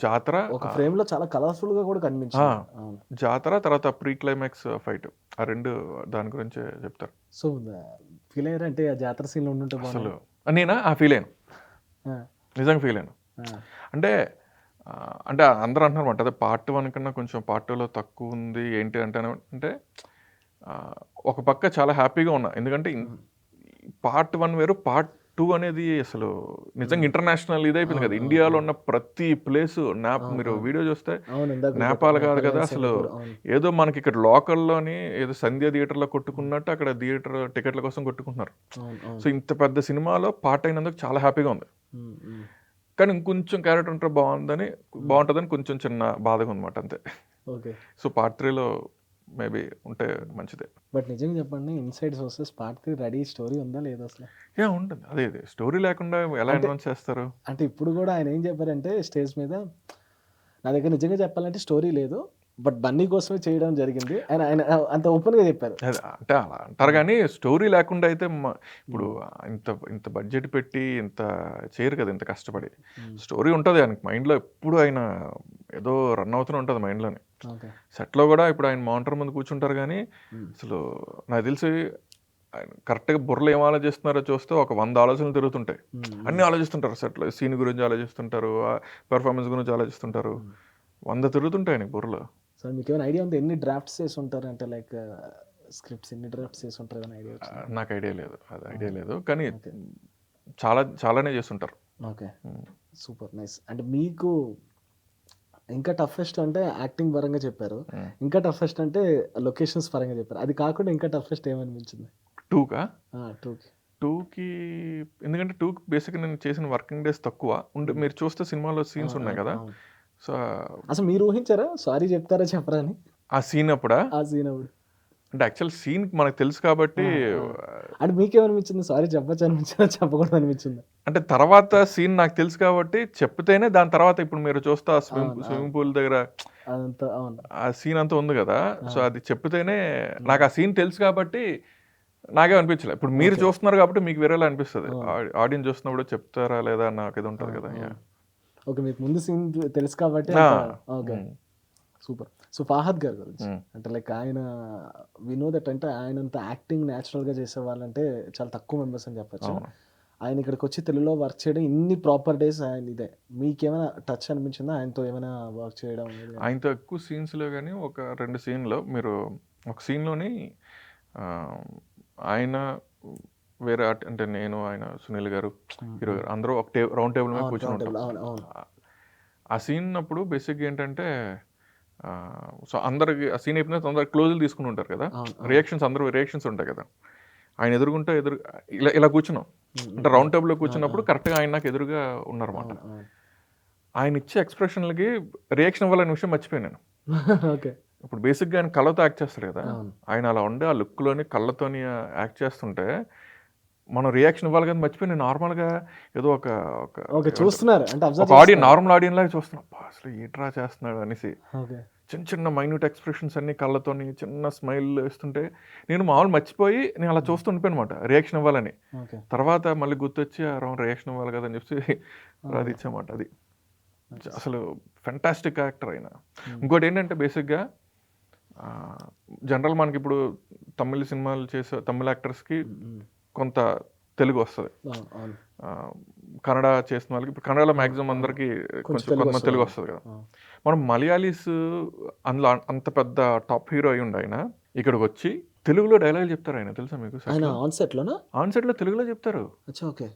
Speaker 2: జాతర
Speaker 1: ఒక
Speaker 2: ఆహ్,
Speaker 1: ఫ్రేమ్‌లో చాలా కలర్‌ఫుల్‌గా కూడా
Speaker 2: ఆ!
Speaker 1: కనిపించింది. అవును.
Speaker 2: జాతర తర్వాత ప్రీ క్లైమాక్స్ ఫైట్. ఆ 2 దాని గురించే చెప్తారు.
Speaker 1: సో, ఫీల్ అయ్యారా? అంటే ఆ జాతర సీన్‌లో ఉండుంటే
Speaker 2: అసలు
Speaker 1: బాగుండని.
Speaker 2: నేనా? ఫీల్ అయ్యాను.
Speaker 1: ఆ!
Speaker 2: నిజంగా ఫీల్ అయ్యాను.
Speaker 1: ఆ!
Speaker 2: అంటే అంటే అందరూ అంటున్నారన్నమాట. అదే పార్ట్ 1 కన్నా కొంచెం పార్ట్ 2లో తక్కువుంది ఏంటి అంటే ఆహ్, ఒక పక్క చాలా హ్యాపీగా ఉన్నా. ఎందుకంటే
Speaker 1: హ్మ్.
Speaker 2: పార్ట్ 1 వేరు. పార్ట్ 2 అనేది అసలు నిజంగా
Speaker 1: హ్మ్.
Speaker 2: ఇంటర్నేషనల్ ఇదైపోయింది
Speaker 1: అవును.
Speaker 2: కదా!
Speaker 1: అవును.
Speaker 2: ఇండియాలో
Speaker 1: అవును.
Speaker 2: ఉన్న ప్రతి ప్లేసు
Speaker 1: అవును.
Speaker 2: మీరు
Speaker 1: అవును.
Speaker 2: వీడియో చూస్తే
Speaker 1: అవును. ఇందాక కూడా చెప్పారు.
Speaker 2: నేపాల్ కాదు
Speaker 1: నేపాల్
Speaker 2: కదా!
Speaker 1: గాని,
Speaker 2: అసలు
Speaker 1: సింగపూర్. అవును.
Speaker 2: ఏదో మనకి ఇక్కడ లోకల్‌లోని ఏదో సంధ్య థియేటర్‌లో
Speaker 1: హ్మ్.
Speaker 2: కొట్టుకున్నట్టు అక్కడ థియేటర్ టికెట్ల కోసం కొట్టుకుంటున్నారు.
Speaker 1: అవును.
Speaker 2: సో,
Speaker 1: అవును.
Speaker 2: ఇంత పెద్ద సినిమాలో పార్ట్ అయినందుకు చాలా హ్యాపీగా ఉంది.
Speaker 1: హ్మ్. హ్మ్.
Speaker 2: కానీ ఇంకొంచెం క్యారెక్టర్ ఉంటే
Speaker 1: హ్మ్.
Speaker 2: బావుంటదని కొంచెం చిన్న బాధగా ఉందన్నమాట అంతే.
Speaker 1: ఓకే.
Speaker 2: సో, పార్ట్ 3లో మేబీ ఉంటే మంచిదే.
Speaker 1: బట్ నిజంగా చెప్పండి 'inside sources' part 3 ready story ఉందా లేదా అసల?
Speaker 2: ఉంటుంది. అదే స్టోరీ లేకుండా ఎలా
Speaker 1: అంటే
Speaker 2: అనౌన్స్ చేస్తారు?
Speaker 1: అంటే ఇప్పుడు గూడా ఆయన ఏం చెప్పారంటే స్టేజ్ మీద, నా దగ్గర నిజంగా చెప్పాలంటే స్టోరీ లేదు. బట్ బన్నీ కోసమే చేయడం జరిగింది. ఆయన ఆయన అంత ఓపెన్‌గా చెప్పారు.
Speaker 2: అదే అంటే అలా అంటారు
Speaker 1: హ్మ్.
Speaker 2: గానీ, స్టోరీ లేకుండా అయితే ఇప్పుడు
Speaker 1: హ్మ్.
Speaker 2: ఇంత ఇంత బడ్జెట్ పెట్టి ఇంత చేయరు కదా! ఇంత కష్టపడి.
Speaker 1: హ్మ్.
Speaker 2: స్టోరీ ఉంటది ఆయనకి మైండ్‌లో ఎప్పుడు ఆయన ఏదో రన్ అవుతూనే ఉంటది మైండ్‌లోని.
Speaker 1: ఓకే.
Speaker 2: సెట్‌లో గూడా ఇప్పుడు ఆయన మానిటర్ ముందు కూర్చుంటారు గానీ,
Speaker 1: హ్మ్.
Speaker 2: అసలు నాకు తెలిసి ఆయన కరెక్ట్‌గా బుర్రలో ఏం ఆలోచిస్తున్నారో చూస్తే ఒక 100 ఆలోచనలు తిరుగుతుంటాయి.
Speaker 1: హ్మ్.
Speaker 2: అన్నీ
Speaker 1: హ్మ్.
Speaker 2: ఆలోచిస్తుంటారు సెట్‌లో. సీన్ గురించి ఆలోచిస్తుంటారు, పెర్ఫార్మన్స్ గురించి ఆలోచిస్తుంటారు.
Speaker 1: హ్మ్.
Speaker 2: 100 తిరుగుతుంటాయి ఆయనకి బుర్రలో.
Speaker 1: సో, మీకేమైనా ఐడియా ఉందా? ఎన్ని డ్రాఫ్ట్స్ చేసుంటారు? అంటే లైక్ స్క్రిప్ట్స్ ఎన్ని డ్రాఫ్ట్స్ చేసుంటారు? ఏమైనా ఐడియా వచ్చిందా?
Speaker 2: నాకు ఐడియా లేదు. అది
Speaker 1: ఆ!
Speaker 2: ఐడియా లేదు. కానీ
Speaker 1: ఓకే.
Speaker 2: చాలానే చేసుంటారు.
Speaker 1: ఓకే.
Speaker 2: హ్మ్.
Speaker 1: Super nice. అంటే మీకు ఇంకా టఫెస్ట్ అంటే యాక్టింగ్ పరంగా చెప్పారు.
Speaker 2: హ్మ్.
Speaker 1: ఇంకా టఫెస్ట్ అంటే లొకేషన్స్ పరంగా చెప్పారు. అది కాకుండా ఇంకా టఫెస్ట్ ఏమనిపించింది?
Speaker 2: 2కా?
Speaker 1: ఆ! 2కి.
Speaker 2: 2కి ఎందుకంటే 2కి బేసిక్‌గా నేను చేసిన వర్కింగ్ డేస్ తక్కువ.
Speaker 1: హ్మ్.
Speaker 2: మీరు చూస్తే సినిమాలో
Speaker 1: ఆ!
Speaker 2: సీన్స్ ఉన్నాయి
Speaker 1: అవును.
Speaker 2: కదా!
Speaker 1: అవును.
Speaker 2: సో,
Speaker 1: అసలు మీరు ఊహించారా? సారీ చెప్తారా చెప్పరా అని?
Speaker 2: ఆ సీన్ అప్పుడా?
Speaker 1: ఆ సీన్ అప్పుడు.
Speaker 2: అంటే యాక్చువల్ సీన్ మనకు తెలుసు
Speaker 1: ఆ!
Speaker 2: కాబట్టి
Speaker 1: ఆ! అంటే మీకేమనిపించింది? సారీ చెప్పొచ్చు అనిపించిందా? చెప్పకూడదు అనిపించిందా?
Speaker 2: అంటే తర్వాత సీన్ నాకు తెలుసు కాబట్టి చెప్తేనే దాని తర్వాత ఇప్పుడు మీరు చూస్తే ఆ
Speaker 1: అవును. అవును.
Speaker 2: స్విమ్మింగ్ పూల్ దగ్గర
Speaker 1: అదంతా అవును.
Speaker 2: ఆ సీన్ అంతా ఉంది గదా! సో,
Speaker 1: అవును.
Speaker 2: అది చెప్తేనే
Speaker 1: హ్మ్.
Speaker 2: నాకు ఆ సీన్ తెలుసు కాబట్టి నాకేం అనిపించలే. ఇప్పుడు మీరు
Speaker 1: ఓకే.
Speaker 2: చూస్తున్నారు కాబట్టి మీకు వేరేలా అనిపిస్తది.
Speaker 1: అవును.
Speaker 2: ఆడియన్స్ చూస్తున్నప్పుడు చెప్తారా లేదా నాకు ఇది ఉంటది
Speaker 1: అవును.
Speaker 2: కదా!
Speaker 1: అవును.
Speaker 2: యాహ్!
Speaker 1: ఓకే. మీకు ముందు సీన్ తెలుసు కాబట్టి
Speaker 2: ఆ!
Speaker 1: అంత ఓకే.
Speaker 2: హ్మ్.
Speaker 1: సూపర్. సో, 'ఫాహద్' గారి గురించి.
Speaker 2: హ్మ్.
Speaker 1: అంటే లైక్ ఆయన వి నో దట్ అంటే ఆయనంత యాక్టింగ్ నేచురల్‌గా చేసేవాళ్ళంటే చాలా తక్కువ మెంబర్స్ అని చెప్పొచ్చు.
Speaker 2: అవును.
Speaker 1: ఆయన ఇక్కడికొచ్చి తెలుగులో వర్క్ చేయడం ఇన్ని ప్రాపర్ డేస్ ఆయనదే. మీకేమైనా టచ్ అనిపించిందా? ఆయనతో ఏమైనా వర్క్ చేయడం అనేది గాని?
Speaker 2: ఆయనతో ఎక్కువ సీన్స్‌లో గాని ఒక 2 సీన్‌లో మీరు ఒక సీన్‌లోని ఆహ్, ఆయన వేరే అంటే నేను, ఆయన, సునీల్ గారు,
Speaker 1: హ్మ్.
Speaker 2: హీరో
Speaker 1: హ్మ్.
Speaker 2: గారు అందరూ ఒక రౌండ్ టేబుల్ మీద
Speaker 1: అవును.
Speaker 2: కూర్చొని
Speaker 1: రౌండ్
Speaker 2: ఉంటాం.
Speaker 1: టేబుల్. అవును. అవును.
Speaker 2: ఆ సీన్ అప్పుడు బేసిక్‌గా ఏంటంటే సో, అందరికి ఆ సీన్ అయిపోయిన తర్వాత అందరు క్లోజ్‌లు తీసుకొని ఉంటారు కదా!
Speaker 1: అవును. అవును.
Speaker 2: అందరూ రియాక్షన్స్ ఉంటాయి కదా! ఆయన ఎదురుగుంటే ఇలా ఇలా కూర్చున్నాం.
Speaker 1: హ్మ్.
Speaker 2: అంటే
Speaker 1: హ్మ్. హ్మ్.
Speaker 2: రౌండ్ టేబుల్‌లో
Speaker 1: అవును.
Speaker 2: కూర్చున్నప్పుడు
Speaker 1: అవును.
Speaker 2: కరెక్ట్‌గా ఆయన నాకు ఎదురుగా ఉన్నారన్నమాట.
Speaker 1: అవును. అవును.
Speaker 2: ఆయన ఇచ్చే ఎక్స్‌ప్రెషన్‌లకి రియాక్షన్ ఇవ్వాలనే విషయం మర్చిపోయాను నేను.
Speaker 1: ఓకే.
Speaker 2: ఇప్పుడు బేసిక్‌గా ఆయన కళ్ళతో యాక్ట్ చేస్తాడు కదా!
Speaker 1: అవును.
Speaker 2: ఆయన అలా ఉండి ఆ లుక్‌లోని కళ్ళతోని యాక్ట్ చేస్తుంటే, మనం రియాక్షన్ ఇవ్వాలి కానీ మర్చిపోయి నేను నార్మల్‌గా ఏదో ఒక ఒక
Speaker 1: ఓకే.
Speaker 2: ఏమంటారు?
Speaker 1: చూస్తున్నారు. అంటే
Speaker 2: ఒక
Speaker 1: అబ్జర్వ్ చేస్తున్నారు.
Speaker 2: నార్మల్ ఆడియన్ లాగా చూస్తున్నా. అబ్బా! అసలు ఏంట్రా చేస్తున్నాడు అనేసి.
Speaker 1: ఓకే.
Speaker 2: చిన్న చిన్న మైన్యూట్ ఎక్స్‌ప్రెషన్స్ అన్నీ కళ్ళతోని చిన్న స్మైల్ ఇస్తుంటే, నేను మామూలుగా మర్చిపోయి నేను అలా
Speaker 1: హ్మ్.
Speaker 2: చూస్తూ ఉండిపోయానన్నమాట రియాక్షన్ ఇవ్వాలని.
Speaker 1: ఓకే.
Speaker 2: తర్వాత మళ్ళీ గుర్తొచ్చి రియాక్షన్ ఇవ్వాలి కదా! అని చెప్పేసి అది
Speaker 1: ఓకే.
Speaker 2: ఇచ్చామాట అది.
Speaker 1: నైస్.
Speaker 2: అసలు ఫెంటాస్టిక్ యాక్టర్ ఆయన.
Speaker 1: హ్మ్.
Speaker 2: ఇంకోటేంటంటే బేసిక్‌గా జనరల్ మనకిప్పుడు తమిళ్ యాక్టర్స్‌కి
Speaker 1: హ్మ్. హ్మ్.
Speaker 2: కొంత తెలుగొస్తది.
Speaker 1: అవును. అవును.
Speaker 2: ఆహ్, కన్నడ చేసిన వాళ్ళకి ఇప్పుడు కన్నడలో
Speaker 1: అవును.
Speaker 2: మాక్సిమం
Speaker 1: అవును.
Speaker 2: అందరికి
Speaker 1: కొంచెం
Speaker 2: కొంచెం కొంతమంది
Speaker 1: తెలుగొస్తది. అవును.
Speaker 2: తెలుగొస్తది కదా!
Speaker 1: అవును.
Speaker 2: మనం మలయాళీస్ అందులో అంత పెద్ద టాప్ హీరో అయ్యుండి ఆయన ఇక్కడికొచ్చి తెలుగులో డైలాగ్ చెప్తారు ఆయన, తెలుసా మీకు?
Speaker 1: ఆయన ఆన్ సెట్లోనా?
Speaker 2: ఆన్ సెట్లో తెలుగులో చెప్తారు.
Speaker 1: అచ్చా, ఓకే.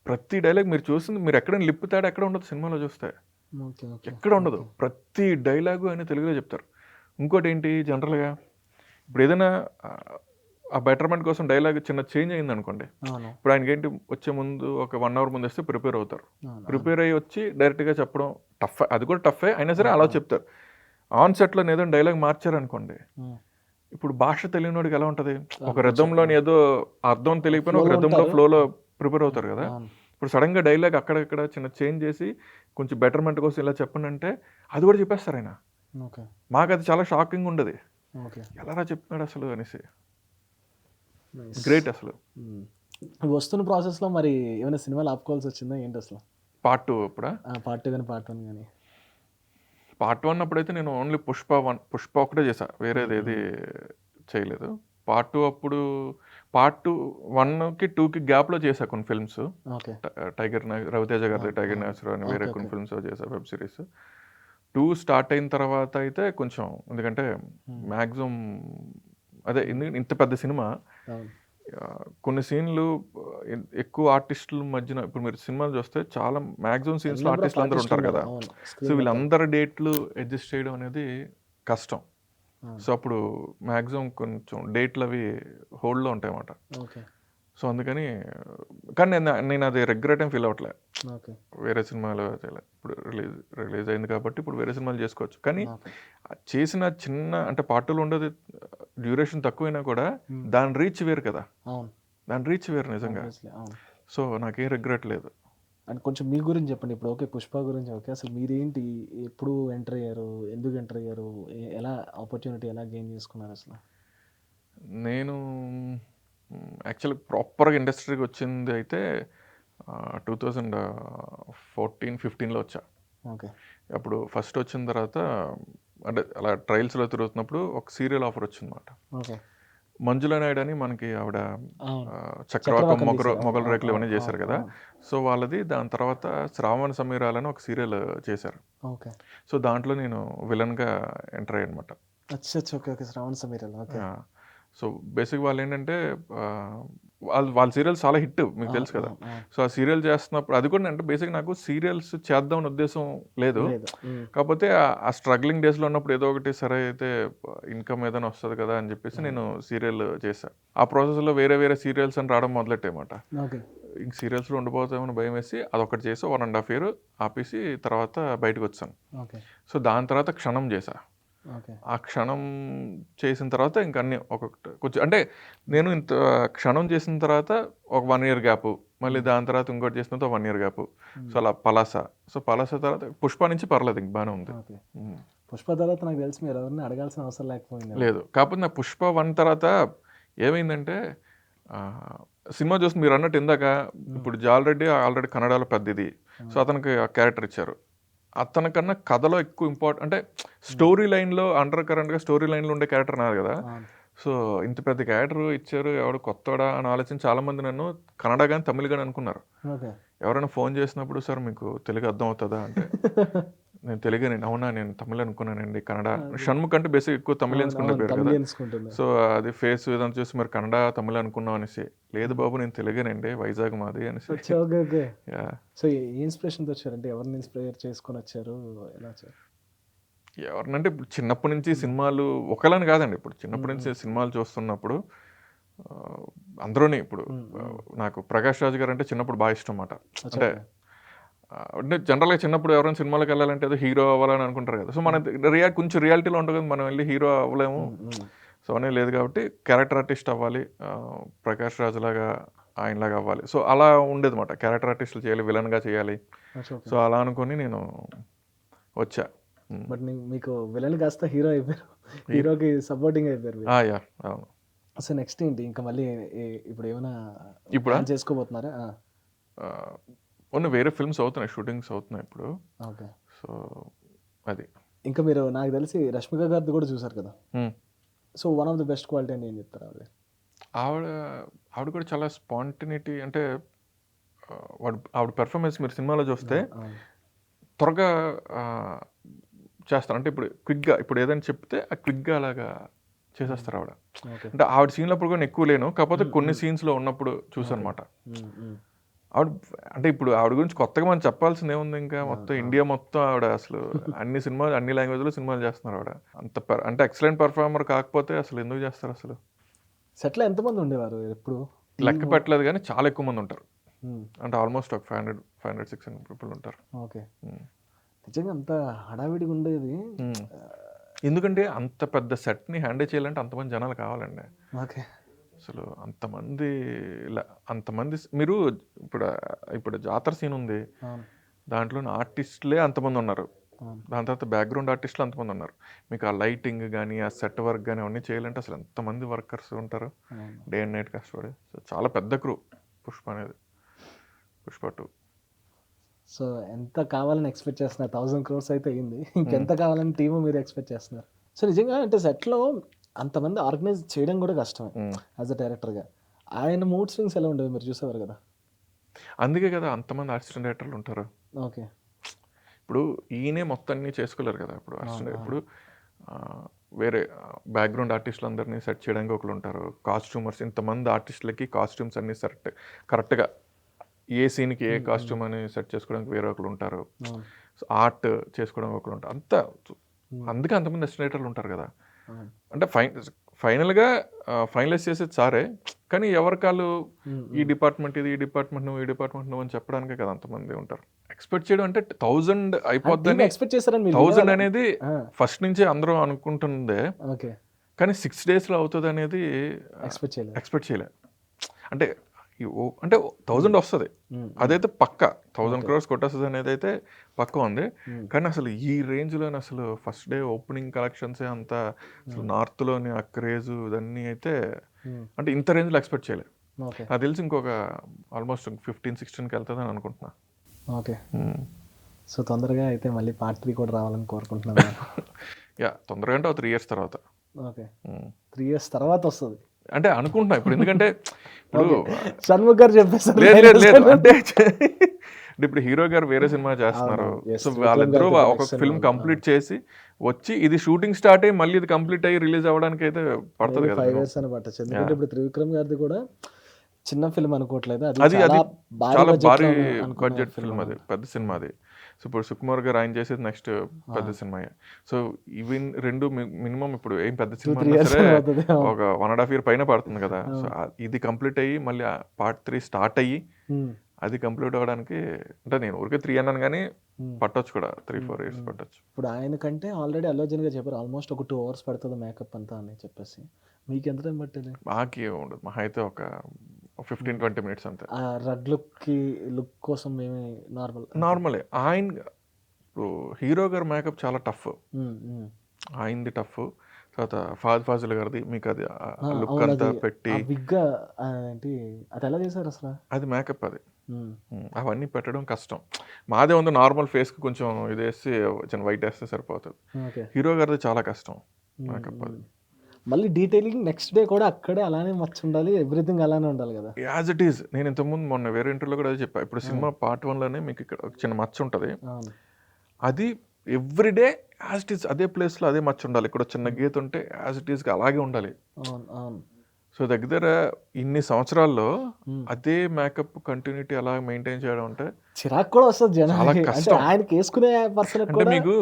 Speaker 2: ప్రతి డైలాగ్ మీరు చూసింది, మీరు ఎక్కడైనా లిప్ తేడా ఎక్కడ ఉండదు సినిమాలో చూస్తే,
Speaker 1: ఓకే, ఓకే.
Speaker 2: ఎక్కడ ఉండదు. ప్రతి డైలాగు ఆయన తెలుగులో చెప్తారు. ఇంకోటి ఏంటి, జనరల్గా ఇప్పుడు ఏదైనా ఆ బెటర్మెంట్ కోసం డైలాగ్ చిన్న చేంజ్ అయింది అనుకోండి,
Speaker 1: అవును.
Speaker 2: ఇప్పుడు ఆయనకి ఏంటి, వచ్చే ముందు ఒక 1 అవర్ ముందు వస్తే ప్రిపేర్ అవుతారు.
Speaker 1: అవును.
Speaker 2: ప్రిపేర్ అయ్యి వచ్చి డైరెక్ట్గా చెప్పడం టఫ్, అది కూడా టఫే అయినా సరే అలా చెప్తారు. ఆన్ సెట్లో ఏదైనా డైలాగ్ మార్చారనుకోండి, ఇప్పుడు భాష తెలియనోడికి ఎలా ఉంటుంది, ఒక రిథంలోని ఏదో అర్థం తెలియకపోయినా ఒక రిథంలో ఫ్లోలో ప్రిపేర్ అవుతారు కదా. ఇప్పుడు సడన్గా డైలాగ్ అక్కడక్కడ చిన్న చేంజ్ చేసి కొంచెం బెటర్మెంట్ కోసం ఇలా చెప్పండి అంటే అది కూడా చెప్పేస్తారు ఆయన.
Speaker 1: ఓకే.
Speaker 2: మాకు అది చాలా షాకింగ్ ఉండదు,
Speaker 1: ఓకే.
Speaker 2: ఎలా చెప్తున్నాడు అసలు అనేసి. గ్రేట్ అసలు.
Speaker 1: వస్తున్న ప్రాసెస్లో మరి ఏమైనా సినిమాలు ఆపుకోవాల్సి వచ్చిందా ఏంటి అసలు?
Speaker 2: పార్ట్ 2 అప్పుడా?
Speaker 1: పార్ట్ 2 కానీ పార్ట్ 1 కానీ?
Speaker 2: పార్ట్ 1 అప్పుడైతే నేను ఓన్లీ పుష్ప ఒకటే చేశా, వేరేది ఏది చేయలేదు. పార్ట్ 2 అప్పుడు పార్ట్ 1కి 2కి గ్యాప్లో చేశా కొన్ని ఫిల్మ్స్.
Speaker 1: ఓకే.
Speaker 2: రవితేజ గారి టైగర్ నాగేశ్వరరావు అని వేరే కొన్ని ఫిల్మ్స్ చేశా, వెబ్ సిరీస్. 2 స్టార్ట్ అయిన తర్వాత అయితే కొంచెం, ఎందుకంటే మ్యాక్సిమం అదే ఇంత పెద్ద సినిమా, కొన్ని సీన్లు ఎక్కువ ఆర్టిస్టుల మధ్యన, ఇప్పుడు మీరు సినిమాలు చూస్తే చాలా మ్యాక్సిమం సీన్స్లో ఆర్టిస్టులు అందరూ ఉంటారు కదా. సో వీళ్ళందరి డేట్లు అడ్జస్ట్ చేయడం అనేది కష్టం. సో అప్పుడు మ్యాక్సిమం కొంచెం డేట్లు అవి హోల్డ్లో ఉంటాయి అన్నమాట. సో అందుకని, కానీ నేను అది రిగ్రెట్ ఏం ఫీల్ అవ్వట్లే. వేరే సినిమాలు ఇప్పుడు రిలీజ్ అయింది కాబట్టి ఇప్పుడు వేరే సినిమాలు చేసుకోవచ్చు. కానీ చేసిన చిన్న, అంటే పార్టీలో ఉండేది డ్యూరేషన్ తక్కువైనా కూడా దాని రీచ్ వేరు కదా, దాని రీచ్ వేరు నిజంగా. సో నాకేం రిగ్రెట్ లేదు.
Speaker 1: అండ్ కొంచెం మీ గురించి చెప్పండి. ఇప్పుడు ఓకే, పుష్ప గురించి ఓకే, అసలు మీరేంటి, ఎప్పుడు ఎంటర్ అయ్యారు, ఎందుకు ఎంటర్ అయ్యారు, ఎలా ఆపర్చునిటీ ఎలా గెయిన్ చేసుకున్నారు అసలు?
Speaker 2: నేను యాక్చువల్లీ ప్రాపర్గా ఇండస్ట్రీకి వచ్చింది అయితే 2014-15లో వచ్చా.
Speaker 1: ఓకే.
Speaker 2: అప్పుడు ఫస్ట్ వచ్చిన తర్వాత అంటే అలా ట్రయల్స్లో తిరుగుతున్నప్పుడు ఒక సీరియల్ ఆఫర్ వచ్చిందన్నమాట.
Speaker 1: ఓకే.
Speaker 2: మంజులా నాయుడు అని, మనకి ఆవిడ చక్రవాకం, మొగల్ రేకులు ఇవన్నీ చేశారు కదా. సో వాళ్ళది, దాని తర్వాత శ్రావణ సమీరాలని ఒక సీరియల్ చేశారు.
Speaker 1: ఓకే.
Speaker 2: సో దాంట్లో నేను విలన్గా ఎంటర్ అయ్యాను అనమాట.
Speaker 1: Okay, okay. Sravana Sameeralu. Okay.
Speaker 2: So basic వాళ్ళు ఏంటంటే, వాళ్ళ సీరియల్స్ చాలా హిట్, మీకు తెలుసు కదా. సో ఆ సీరియల్ చేస్తున్నప్పుడు అది కూడా అంటే బేసిక్ నాకు సీరియల్స్ చేద్దామని ఉద్దేశం లేదు. కాకపోతే ఆ స్ట్రగ్లింగ్ డేస్లో ఉన్నప్పుడు ఏదో ఒకటి సరే అయితే ఇన్కమ్ ఏదైనా వస్తుంది కదా అని చెప్పేసి నేను సీరియల్ చేశాను. ఆ ప్రాసెస్లో వేరే వేరే సీరియల్స్ అని రావడం మొదలెట్టాయన్నమాట. ఇంక సీరియల్స్లో ఉండిపోతామని భయం వేసి అదొకటి చేసి 1.5 year ఆపేసి తర్వాత బయటకు వచ్చాను. సో దాని తర్వాత క్షణం చేశా. ఆ క్షణం చేసిన తర్వాత ఇంక అన్నీ ఒక్కొక్కటి కొంచెం, అంటే నేను ఇంత క్షణం చేసిన తర్వాత ఒక 1 year గ్యాప్, మళ్ళీ దాని తర్వాత ఇంకోటి చేసిన తర్వాత 1 year గ్యాప్. సో అలా పలాస. సో పలాస తర్వాత పుష్ప నుంచి పర్లేదు, ఇంక బాగానే ఉంది.
Speaker 1: పుష్ప తర్వాత నాకు తెలిసి మీరు ఎవరిని అడగాల్సిన అవసరం లేకపోయింది.
Speaker 2: లేదు, కాకపోతే నాకు పుష్ప 1 తర్వాత ఏమైందంటే, సినిమా చూసి మీరు అన్నట్టు ఇందాక, ఇప్పుడు జాల్ రెడ్డి ఆల్రెడీ కన్నడలో పెద్దది. సో అతనికి ఆ క్యారెక్టర్ ఇచ్చారు. అతనికన్నా కథలో ఎక్కువ ఇంపార్టెంట్, అంటే స్టోరీ లైన్లో అండర్ కరెంట్గా స్టోరీ లైన్లో ఉండే క్యారెక్టర్ నాది కదా. సో ఇంత పెద్ద క్యారెక్టర్ ఇచ్చారు, ఎవడు కొత్తడా అని ఆలోచించి చాలామంది నన్ను కన్నడ కానీ తమిళ కానీ అనుకున్నారు. ఎవరైనా ఫోన్ చేసినప్పుడు, సార్ మీకు తెలుగు అర్థం అవుతుందా అంటే, నేను తెలుగేనండి. అవునా, నేను తమిళ అనుకున్నానండి. కన్నడ, షణ్ముఖ్ అంటే బేసిక్ ఎక్కువ తమిళియన్స్ కుండే పేరు కదా. సో అది ఫేస్ విధానం చూసి మరి కన్నడ తమిళ అనుకున్నాం అనేసి, లేదు బాబు నేను తెలుగేనండి, వైజాగ్ మాది అనేసి.
Speaker 1: సో ఇన్స్పిరేషన్తో వచ్చారంటే ఎవరిని ఇన్స్పైర్ చేసుకొని వచ్చారు, ఎలా వచ్చారు?
Speaker 2: ఎవరినంటే ఇప్పుడు చిన్నప్పటి నుంచి సినిమాలు ఒకలాని కాదండి. ఇప్పుడు చిన్నప్పటి నుంచి సినిమాలు చూస్తున్నప్పుడు అందరూని, ఇప్పుడు నాకు ప్రకాష్ రాజ్ గారు అంటే చిన్నప్పుడు బాగా ఇష్టం అన్నమాట. అంటే జనరల్గా చిన్నప్పుడు ఎవరైనా సినిమాలకు వెళ్ళాలంటే ఏదో హీరో అవ్వాలని అనుకుంటారు కదా. సో మన కొంచెం రియాలిటీలో ఉంటుంది కదా, మనం వెళ్ళి హీరో అవ్వలేము. సో అనే లేదు కాబట్టి క్యారెక్టర్ ఆర్టిస్ట్ అవ్వాలి, ప్రకాష్ రాజ్ లాగా ఆయనలాగా అవ్వాలి. సో అలా ఉండేది అన్నమాట. క్యారెక్టర్ ఆర్టిస్టులు చేయాలి, విలన్గా చేయాలి. సో అలా అనుకొని నేను వచ్చా.
Speaker 1: బట్ మీకు విలన్ కాస్త హీరో అయిపోయారు, హీరోకి సపోర్టింగ్ అయిపోయారు.
Speaker 2: అవును.
Speaker 1: సో నెక్స్ట్ ఏంటి, ఇంకా మళ్ళీ ఇప్పుడు ఏమైనా
Speaker 2: ఇప్పుడు
Speaker 1: చేసుకోబోతున్నారా?
Speaker 2: వేరే ఫిల్మ్స్ అవుతున్నాయి, షూటింగ్స్ అవుతున్నాయి ఇప్పుడు.
Speaker 1: ఓకే.
Speaker 2: సో అది
Speaker 1: ఇంకా మీరు నాకు తెలిసి రష్మిక గారిది కూడా చూసారు కదా. So one of the best quality అని ఏం చెప్తారు?
Speaker 2: ఆవిడ కూడా చాలా స్పాంటినిటీ, అంటే ఆవిడ పెర్ఫార్మెన్స్ మీరు సినిమాలో చూస్తే త్వరగా చేస్తారు. అంటే ఇప్పుడు క్విక్గా, ఇప్పుడు ఏదైనా చెప్తే ఆ క్విక్గా అలాగా చేసేస్తారు ఆవిడ.
Speaker 1: ఓకే.
Speaker 2: అంటే ఆవిడ సీన్‌లో అప్పుడు కూడా ఎక్కువ లేను. కాకపోతే కొన్ని సీన్స్‌లో ఉన్నప్పుడు చూసానమాట. ఆవిడ అంటే ఇప్పుడు ఆవిడ గురించి కొత్తగా మనం చెప్పాల్సింది ఏముంది ఇంకా మొత్తం ఇండియా మొత్తం ఆవిడ అసలు అన్ని సినిమాలు అన్ని లాంగ్వేజ్‌లో సినిమాలు చేస్తున్నారు ఆవిడ. అంటే ఎక్సలెంట్ పెర్ఫార్మర్ కాకపోతే అసలు ఎందుకు చేస్తారు అసలు?
Speaker 1: సెట్‌లో ఎంతమంది ఉండేవారు ఎప్పుడు?
Speaker 2: లెక్క పెట్టలేదు గానీ చాలా ఎక్కువ మంది ఉంటారు.
Speaker 1: హ్మ్.
Speaker 2: అంటే ఆల్మోస్ట్ ఒక 500, 600 పీపుల్ ఉంటారు.
Speaker 1: ఓకే.
Speaker 2: హ్మ్.
Speaker 1: నిజంగా అంత హడావిడిగా ఉండేది.
Speaker 2: హ్మ్. ఎందుకంటే అంత పెద్ద సెట్‌ని హ్యాండిల్ చేయాలంటే అంతమంది జనాలు కావాలండి.
Speaker 1: ఓకే.
Speaker 2: అసలు అంతమంది అంతమంది మీరు ఇప్పుడు ఇప్పుడు జాతర సీన్ ఉంది.
Speaker 1: అవును.
Speaker 2: దాంట్లోని ఆర్టిస్టులే అంతమంది ఉన్నారు.
Speaker 1: అవును.
Speaker 2: దాని తర్వాత బ్యాక్‌గ్రౌండ్ ఆర్టిస్టులు అంతమంది ఉన్నారు. మీకు ఆ లైటింగ్ గాని, ఆ సెట్ వర్క్ గాని అవన్నీ చేయాలంటే అసలు ఎంతమంది వర్కర్స్ ఉంటారు.
Speaker 1: అవును.
Speaker 2: డే అండ్ నైట్ కష్టపడి. సో, చాలా పెద్ద క్రూ 'పుష్ప' అనేది. 'పుష్ప 2'.
Speaker 1: సో, ఎంత కావాలని ఎక్స్‌పెక్ట్ చేస్తున్నారు? 1000 క్రోర్స్ అయితే అయింది. ఇంకెంత కావాలని టీము మీరు ఎక్స్‌పెక్ట్ చేస్తున్నారు? సో, నిజంగా అంటే సెట్‌లో అంతమంది ఆర్గనైజ్ చేయడం కూడా కష్టమే
Speaker 2: హ్మ్.
Speaker 1: యాస్ ఎ డైరెక్టర్‌గా. ఆయన మూడ్ స్వింగ్స్ ఎలా ఉండేవి మీరు చూసేవారు కదా?
Speaker 2: అందుకే కదా అంతమంది అసిస్టెంట్ డైరెక్టర్లు ఉంటారు.
Speaker 1: ఓకే.
Speaker 2: ఇప్పుడు ఈయనే మొత్తం అన్నీ చేసుకోలేరు కదా! ఇప్పుడు
Speaker 1: అవును.
Speaker 2: అసిస్టెంట్
Speaker 1: అవును.
Speaker 2: ఇప్పుడు వేరే బ్యాక్‌గ్రౌండ్ ఆర్టిస్టులందరినీ సెట్ చేయడానికి ఒకళ్ళుంటారు. కాస్ట్యూమర్స్ ఇంతమంది ఆర్టిస్టులకి కాస్ట్యూమ్స్ అన్నీ కరెక్ట్‌గా ఏ సీన్‌కి ఏ కాస్ట్యూమ్ అని సెట్ చేసుకోవడానికి వేరే ఒకళ్ళుంటారు.
Speaker 1: అవును.
Speaker 2: సో, ఆర్ట్ చేసుకోవడానికి ఒకళ్ళుంటారు. అంతా అందుకే అంతమంది అసిస్టెంట్ డైరెక్టర్లు ఉంటారు కదా!
Speaker 1: అవును.
Speaker 2: అంటే ఫైనల్‌గా ఫైనలైజ్ చేసేది సారే. కానీ ఎవరికాళ్ళు ఈ డిపార్ట్‌మెంట్ ఇది, ఈ డిపార్ట్‌మెంట్ నువ్వు, ఈ డిపార్ట్‌మెంట్ నువ్వు అని చెప్పడానికే కదా అంతమంది ఉంటారు. ఎక్స్‌పెక్ట్ చేయడం అంటే 1000
Speaker 1: ఆ టీమ్
Speaker 2: అయిపోద్దని
Speaker 1: ఎక్స్‌పెక్ట్ చేశారని మీరు
Speaker 2: 1000
Speaker 1: వినేవాళ్ళా?
Speaker 2: అనేది
Speaker 1: ఆ!
Speaker 2: ఫస్ట్ నుంచే అందరూ అనుకుంటుందే.
Speaker 1: ఓకే.
Speaker 2: కానీ 6 డేస్‌లో అవుతదనేది
Speaker 1: ఎక్స్‌పెక్ట్ చేయలేదు.
Speaker 2: ఎక్స్‌పెక్ట్ చేయలే. అంటే అంటే 1000 వస్తది. అదైతే పక్కా. 1000
Speaker 1: ఓకే.
Speaker 2: క్రోర్స్ కొట్టేస్తదనేదైతే పక్కా ఉంది.
Speaker 1: హ్మ్.
Speaker 2: కానీ అసలు ఈ రేంజ్‌లోని అసలు ఫస్ట్ డే ఓపెనింగ్ కలెక్షన్సే అంత అసలు నార్త్‌లోని ఆ క్రేజు ఇదన్నీ అయితే
Speaker 1: హ్మ్.
Speaker 2: అంటే ఇంత రేంజ్‌లో ఎక్స్‌పెక్ట్ చేయలే.
Speaker 1: ఓకే.
Speaker 2: నాకు తెలిసి ఇంకొక ఆల్మోస్ట్ 15, 16కి ఎళ్తదని అనుకుంటున్నా.
Speaker 1: ఓకే.
Speaker 2: హ్మ్.
Speaker 1: సో, తొందరగా అయితే మళ్ళీ పార్ట్ 3 కూడా రావాలని కోరుకుంటున్నాను.
Speaker 2: యాహ్! తొందరగా అంటే ఒక 3 ఇయర్స్ తర్వాత.
Speaker 1: ఓకే.
Speaker 2: హ్మ్.
Speaker 1: 3 ఇయర్స్ తర్వాత వస్తది.
Speaker 2: అంటే అనుకుంటున్నా ఇప్పుడు ఎందుకంటే ఇప్పుడు
Speaker 1: ఓకే. షణ్ముఖ్ గారు చెప్పేసారు
Speaker 2: లేదు లేదు
Speaker 1: డైలాగ్స్
Speaker 2: లేదు.
Speaker 1: అన్నీ.
Speaker 2: అంటే ఇప్పుడు హీరో గారు వేరే సినిమా చేస్తున్నారు.
Speaker 1: అవునవును. యెస్.
Speaker 2: సో,
Speaker 1: 'విక్రమ్'
Speaker 2: వాళ్ళిద్దరూ
Speaker 1: గారితో ఇప్పుడు
Speaker 2: ఒక్కొక్క
Speaker 1: నెక్స్ట్
Speaker 2: ఫిల్మ్
Speaker 1: సినిమాలో. ఆ!
Speaker 2: కంప్లీట్ చేసి వచ్చి ఇది షూటింగ్ స్టార్ట్ అయ్యి మళ్ళీ ఇది కంప్లీట్ అయ్యి రిలీజ్ అవ్వడానికి అయితే పడతది
Speaker 1: మేబీ
Speaker 2: కదా
Speaker 1: 5
Speaker 2: మినిమమ్.
Speaker 1: ఇయర్స్ అని పట్టొచ్చు. ఎందుకంటే
Speaker 2: యాహ్!
Speaker 1: ఇప్పుడు 'త్రివిక్రమ్' గారిది కూడా చిన్న ఫిల్మ్ అనుకోవట్లేదు. అది
Speaker 2: అది
Speaker 1: చాలా
Speaker 2: అది
Speaker 1: భారీ
Speaker 2: చాలా భారీ
Speaker 1: బడ్జెట్‌లో అనుకున్న
Speaker 2: బడ్జెట్
Speaker 1: ఫిల్మ్
Speaker 2: ఫిల్మ్ అది.
Speaker 1: అనమాట.
Speaker 2: పెద్ద సినిమా అది. సో, ఇప్పుడు సుకుమార్ గారు ఆయన చేసేది నెక్స్ట్ పెద్ద
Speaker 1: అవును.
Speaker 2: సినిమాయే. సో, ఇవి 2 మినిమమ్ ఇప్పుడు ఏం పెద్ద
Speaker 1: 2,
Speaker 2: సినిమా
Speaker 1: 3
Speaker 2: అన్నా
Speaker 1: ఇయర్స్
Speaker 2: సరే
Speaker 1: అని అవుతది. అవును.
Speaker 2: ఒక 1 ½ ఇయర్ పైన పడుతుంది కదా! సో,
Speaker 1: అవును.
Speaker 2: ఇది కంప్లీట్ అయ్యి మళ్ళీ పార్ట్ 3 స్టార్ట్ అయ్యి
Speaker 1: హ్మ్.
Speaker 2: అది కంప్లీట్ అవ్వడానికి అంటే నేను ఊరికే 3 అన్నాను గానీ
Speaker 1: హ్మ్.
Speaker 2: పట్టొచ్చు కూడా. 3,
Speaker 1: హ్మ్.
Speaker 2: 4 ఇయర్స్
Speaker 1: హ్మ్.
Speaker 2: పట్టొచ్చు.
Speaker 1: ఇప్పుడు ఆయనకంటే ఆల్రెడీ అల్లు అర్జున్ గారు చెప్పారు. ఆల్మోస్ట్ ఒక 2 అవర్స్ పడతది మేకప్ అంతా అని చెప్పేసి. మీకెంత టైం పట్టింది?
Speaker 2: మాకేం ఉండదు. మహా అయితే ఒక 15, 20 మినిట్స్ అంతే.
Speaker 1: ఆ రగ్ లుక్ కోసం మేమే నార్మల్ అంటే
Speaker 2: నార్మలే. ఇప్పుడు హీరో గారి మేకప్ చాలా టఫ్.
Speaker 1: హ్మ్. హ్మ్.
Speaker 2: ఆయనది టఫ్. తర్వాత ఫహద్ ఫాజిల్ గారిది మీకది
Speaker 1: ఆ!
Speaker 2: లుక్
Speaker 1: అవును.
Speaker 2: అంతా
Speaker 1: అది ఆ
Speaker 2: పెట్టి
Speaker 1: విగ్ ఏంటి అదెలా చేశారసల?
Speaker 2: అది మేకప్ అది.
Speaker 1: హ్మ్.
Speaker 2: అవన్నీ పెట్టడం కష్టం. మాదే ఉంది నార్మల్ ఫేస్‌కి కొంచెం ఇదేసి చిన్న వైట్ ఏస్తే సరిపోతది.
Speaker 1: ఓకే.
Speaker 2: హీరో గారిది చాలా కష్టం
Speaker 1: హ్మ్.
Speaker 2: మేకప్ అది.
Speaker 1: హ్మ్. మళ్ళీ డీటెయిలింగ్ నెక్స్ట్ డే కూడా అక్కడే అలానే మచ్చుండాలి. ఎవ్రీథింగ్ అలానే ఉండాలి గదా!
Speaker 2: As it is. నేను ఇంతకుముందు మొన్న వేరే ఇంటర్వ్యూలో కూడా అదే చెప్పా. ఇప్పుడు
Speaker 1: ఆ!
Speaker 2: సినిమా పార్ట్ 1లోనే మీకు ఇక్కడ ఒక చిన్న మచ్చ ఉంటది.
Speaker 1: అవును.
Speaker 2: అది every day as it is అదే ప్లేస్‌లో అదే మచ్చ ఉండాలి. ఇక్కడ చిన్న
Speaker 1: హ్మ్.
Speaker 2: గీత ఉంటే యాజ్ ఇట్ ఈజ్‌గా అలాగే ఉండాలి.
Speaker 1: అవును. అవును.
Speaker 2: సో, దగ్గర దగ్గర ఇన్ని సంవత్సరాల్లో
Speaker 1: హ్మ్.
Speaker 2: అదే మేకప్ కంటిన్యూటీ అలా మెయింటైన్ చేయడం అంటే
Speaker 1: చిరాకు కూడా వస్తది
Speaker 2: చాలా
Speaker 1: జనాలకి. అంటే
Speaker 2: కష్టం.
Speaker 1: ఆయనకేసుకునే పర్సన్‌కి
Speaker 2: అంటే
Speaker 1: కూడా
Speaker 2: మీకు